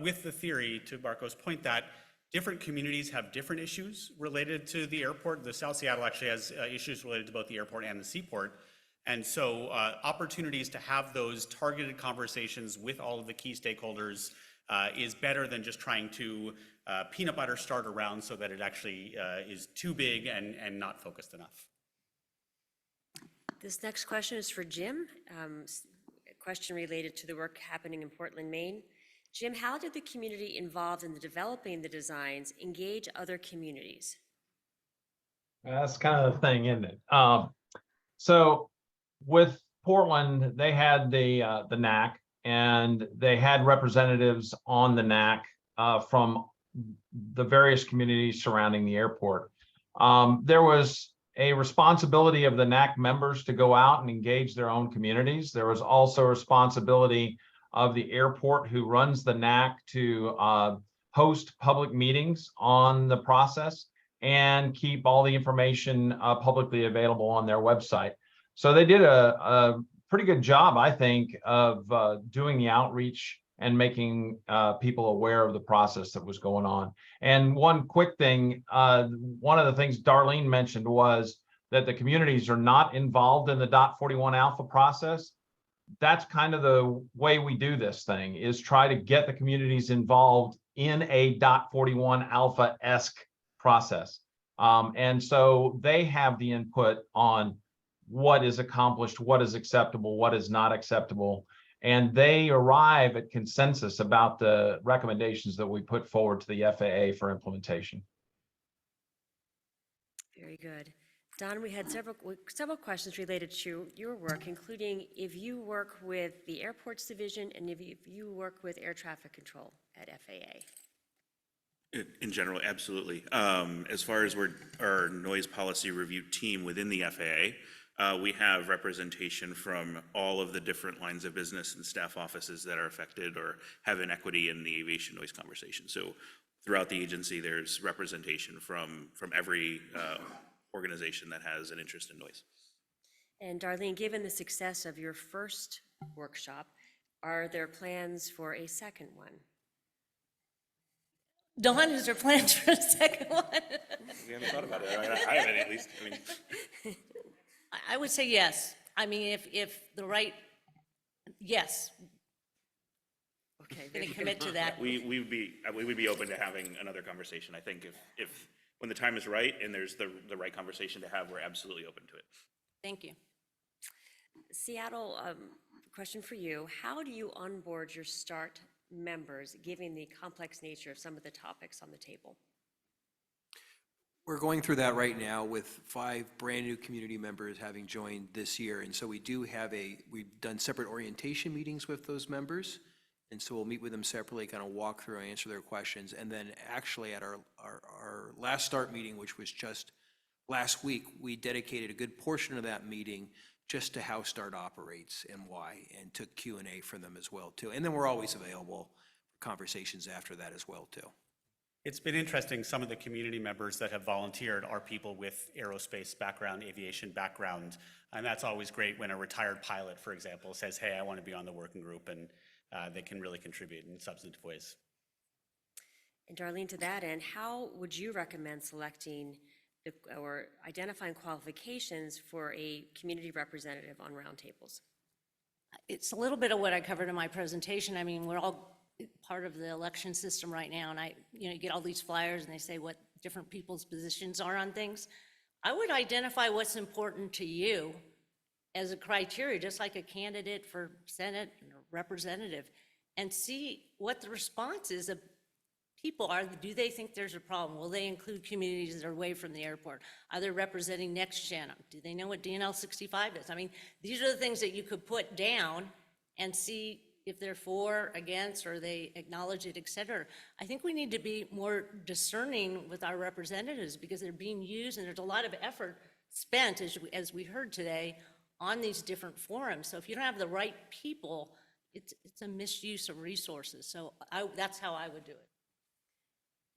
S2: with the theory, to Marco's point, that different communities have different issues related to the airport. The South Seattle actually has issues related to both the airport and the seaport. And so opportunities to have those targeted conversations with all of the key stakeholders is better than just trying to peanut butter START around so that it actually is too big and not focused enough.
S5: This next question is for Jim. A question related to the work happening in Portland, Maine. Jim, how did the community involved in developing the designs engage other communities?
S7: That's kind of the thing, isn't it? So with Portland, they had the NAC, and they had representatives on the NAC from the various communities surrounding the airport. There was a responsibility of the NAC members to go out and engage their own communities. There was also a responsibility of the airport who runs the NAC to host public meetings on the process and keep all the information publicly available on their website. So they did a pretty good job, I think, of doing the outreach and making people aware of the process that was going on. And one quick thing, one of the things Darlene mentioned was that the communities are not involved in the .41 alpha process. That's kind of the way we do this thing, is try to get the communities involved in a .41 alpha-esque process. And so they have the input on what is accomplished, what is acceptable, what is not acceptable. And they arrive at consensus about the recommendations that we put forward to the FAA for implementation.
S5: Very good. Don, we had several questions related to your work, including if you work with the Airports Division and if you work with air traffic control at FAA.
S6: In general, absolutely. As far as our noise policy review team within the FAA, we have representation from all of the different lines of business and staff offices that are affected or have inequity in the aviation noise conversation. So throughout the agency, there's representation from every organization that has an interest in noise.
S5: And Darlene, given the success of your first workshop, are there plans for a second one?
S1: Dawn, is there plans for a second one?
S6: We haven't thought about it. I haven't, at least. I mean,
S1: I would say yes. I mean, if the right, yes.
S5: Okay,
S1: I'm going to commit to that.
S6: we would be open to having another conversation. I think if when the time is right and there's the right conversation to have, we're absolutely open to it.
S1: Thank you.
S5: Seattle, question for you. How do you onboard your START members, given the complex nature of some of the topics on the table?
S8: We're going through that right now with 5 brand-new community members having joined this year. And so we do have we've done separate orientation meetings with those members. And so we'll meet with them separately, kind of walk through and answer their questions. And then actually at our last START meeting, which was just last week, we dedicated a good portion of that meeting just to how START operates and why, and took Q&A from them as well too. And then we're always available for conversations after that as well too.
S2: It's been interesting. Some of the community members that have volunteered are people with aerospace background, aviation background. And that's always great when a retired pilot, for example, says, hey, I want to be on the working group, and they can really contribute in substantive ways.
S5: And Darlene, to that end, how would you recommend selecting or identifying qualifications for a community representative on roundtables?
S1: It's a little bit of what I covered in my presentation. I mean, we're all part of the election system right now, and you get all these flyers and they say what different people's positions are on things. I would identify what's important to you as a criteria, just like a candidate for Senate or representative, and see what the response is of people are. Do they think there's a problem? Will they include communities that are away from the airport? Are they representing NextGen? Do they know what DNL 65 is? I mean, these are the things that you could put down and see if they're for, against, or they acknowledge it, et cetera. I think we need to be more discerning with our representatives because they're being used, and there's a lot of effort spent, as we heard today, on these different forums. So if you don't have the right people, it's a misuse of resources. So that's how I would do it.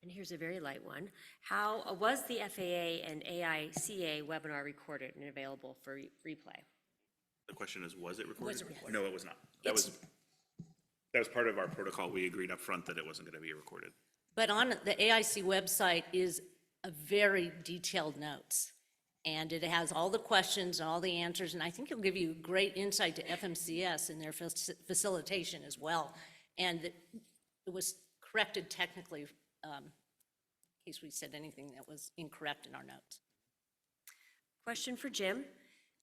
S5: And here's a very light one. How was the FAA and AICA webinar recorded and available for replay?
S6: The question is, was it recorded?
S1: Was it recorded?
S6: No, it was not. That was part of our protocol. We agreed up front that it wasn't going to be recorded.
S1: But on the AIC website is a very detailed notes, and it has all the questions and all the answers, and I think it'll give you great insight to FMCS in their facilitation as well. And it was corrected technically, in case we said anything that was incorrect in our notes.
S5: Question for Jim.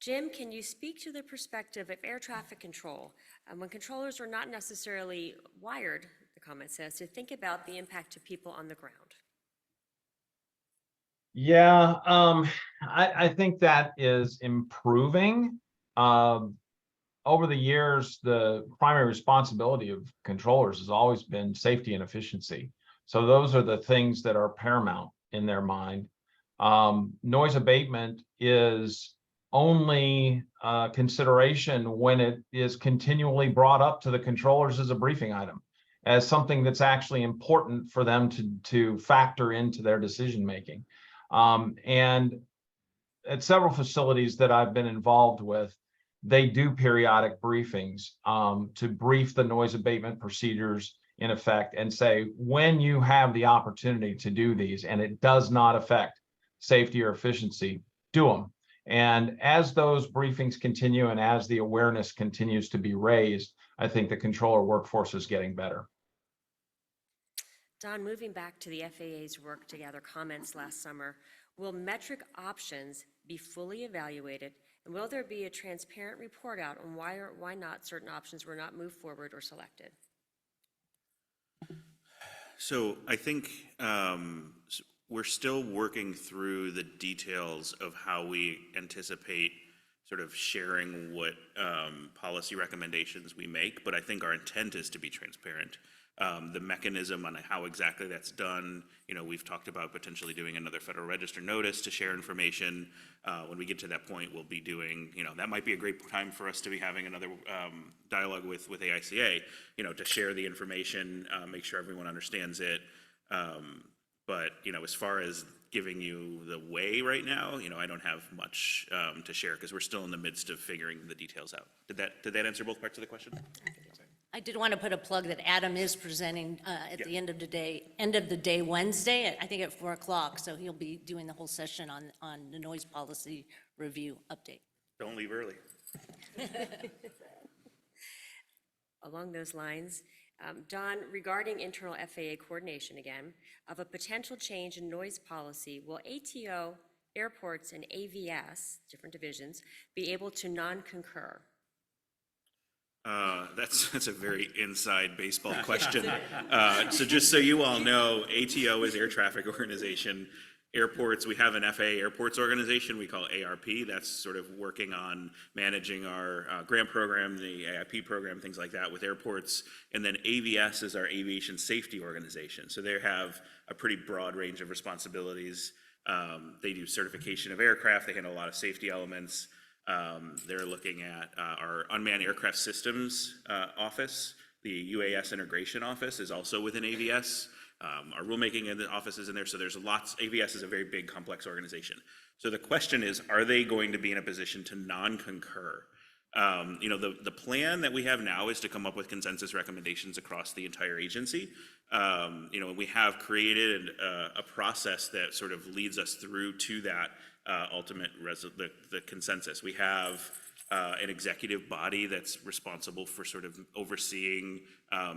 S5: Jim, can you speak to the perspective of air traffic control when controllers are not necessarily wired, the comment says, to think about the impact to people on the ground?
S7: Yeah, I think that is improving. Over the years, the primary responsibility of controllers has always been safety and efficiency. So those are the things that are paramount in their mind. Noise abatement is only consideration when it is continually brought up to the controllers as a briefing item, as something that's actually important for them to factor into their decision making. And at several facilities that I've been involved with, they do periodic briefings to brief the noise abatement procedures in effect and say, when you have the opportunity to do these and it does not affect safety or efficiency, do them. And as those briefings continue and as the awareness continues to be raised, I think the controller workforce is getting better.
S5: Don, moving back to the FAA's work to gather comments last summer, will metric options be fully evaluated, and will there be a transparent report out on why or why not certain options were not moved forward or selected?
S6: So I think we're still working through the details of how we anticipate sort of sharing what policy recommendations we make, but I think our intent is to be transparent. The mechanism on how exactly that's done, we've talked about potentially doing another Federal Register notice to share information. When we get to that point, we'll be doing, that might be a great time for us to be having another dialogue with AICA, to share the information, make sure everyone understands it. But, as far as giving you the way right now, I don't have much to share because we're still in the midst of figuring the details out. Did that answer both parts of the question?
S1: I did want to put a plug that Adam is presenting at the end of the day Wednesday, I think at 4 o'clock. So he'll be doing the whole session on the noise policy review update.
S6: Don't leave early.
S5: Along those lines, Don, regarding internal FAA coordination again, of a potential change in noise policy, will ATO, airports, and AVS, different divisions, be able to non-concur?
S6: That's a very inside baseball question. So just so you all know, ATO is Air Traffic Organization. Airports, we have an FAA Airports Organization we call ARP. That's sort of working on managing our grant program, the AIP program, things like that with airports. And then AVS is our Aviation Safety Organization. So they have a pretty broad range of responsibilities. They do certification of aircraft. They handle a lot of safety elements. They're looking at our Unmanned Aircraft Systems Office. The UAS Integration Office is also within AVS. Our rulemaking office is in there, so there's lots. AVS is a very big, complex organization. So the question is, are they going to be in a position to non-concur? The plan that we have now is to come up with consensus recommendations across the entire agency. We have created a process that sort of leads us through to that ultimate the consensus. We have an executive body that's responsible for sort of overseeing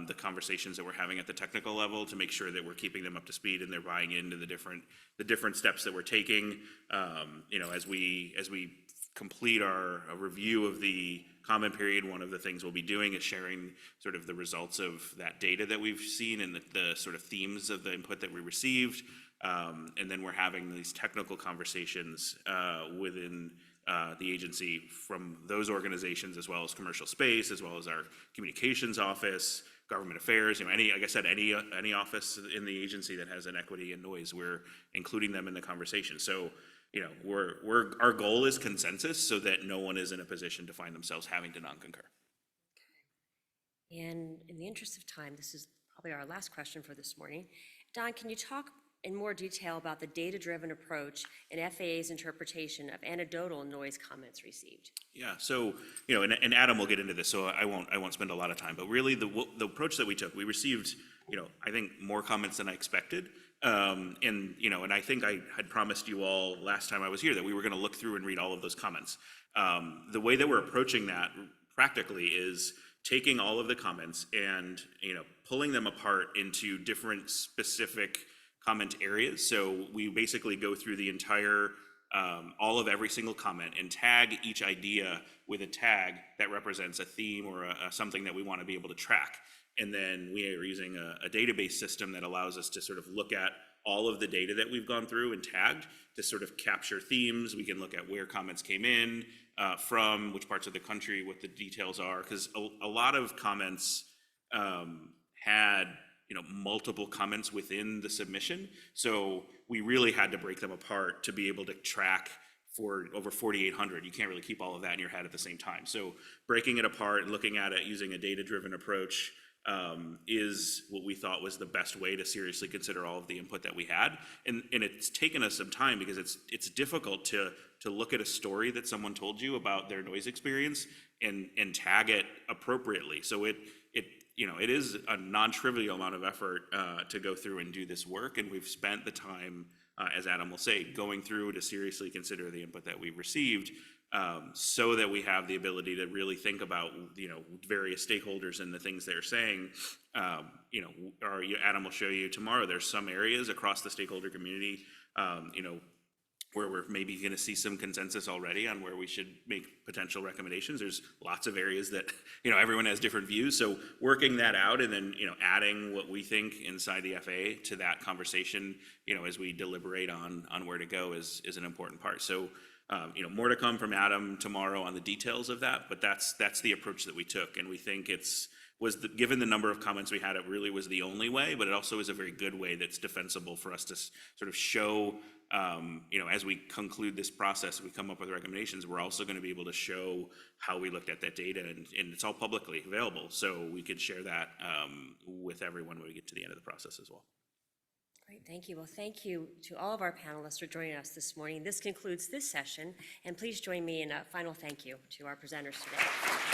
S6: the conversations that we're having at the technical level to make sure that we're keeping them up to speed and they're buying into the different steps that we're taking. As we complete our review of the comment period, one of the things we'll be doing is sharing sort of the results of that data that we've seen and the sort of themes of the input that we received. And then we're having these technical conversations within the agency from those organizations, as well as commercial space, as well as our communications office, government affairs, like I said, any office in the agency that has an equity in noise, we're including them in the conversation. So, our goal is consensus so that no one is in a position to find themselves having to non-concur.
S5: And in the interest of time, this is probably our last question for this morning. Don, can you talk in more detail about the data-driven approach in FAA's interpretation of anecdotal noise comments received?
S6: Yeah, so, and Adam will get into this, so I won't spend a lot of time, but really the approach that we took, we received, I think more comments than I expected. And I think I had promised you all last time I was here that we were going to look through and read all of those comments. The way that we're approaching that practically is taking all of the comments and, pulling them apart into different specific comment areas. So we basically go through the entire, all of every single comment and tag each idea with a tag that represents a theme or something that we want to be able to track. And then we are using a database system that allows us to sort of look at all of the data that we've gone through and tagged to sort of capture themes. We can look at where comments came in from, which parts of the country, what the details are, because a lot of comments had multiple comments within the submission. So we really had to break them apart to be able to track for over 4,800. You can't really keep all of that in your head at the same time. So breaking it apart and looking at it using a data-driven approach is what we thought was the best way to seriously consider all of the input that we had. And it's taken us some time because it's difficult to look at a story that someone told you about their noise experience and tag it appropriately. So it is a non-trivial amount of effort to go through and do this work, and we've spent the time, as Adam will say, going through to seriously consider the input that we've received, so that we have the ability to really think about various stakeholders and the things they're saying. Adam will show you tomorrow. There's some areas across the stakeholder community, where we're maybe going to see some consensus already on where we should make potential recommendations. There's lots of areas that, everyone has different views. So working that out and then, adding what we think inside the FAA to that conversation, as we deliberate on where to go is an important part. So, more to come from Adam tomorrow on the details of that, but that's the approach that we took. And we think given the number of comments we had, it really was the only way, but it also is a very good way that's defensible for us to sort of show, as we conclude this process, we come up with recommendations, we're also going to be able to show how we looked at that data, and it's all publicly available. So we could share that with everyone when we get to the end of the process as well.
S5: Great, thank you. Well, thank you to all of our panelists for joining us this morning. This concludes this session, and please join me in a final thank you to our presenters today.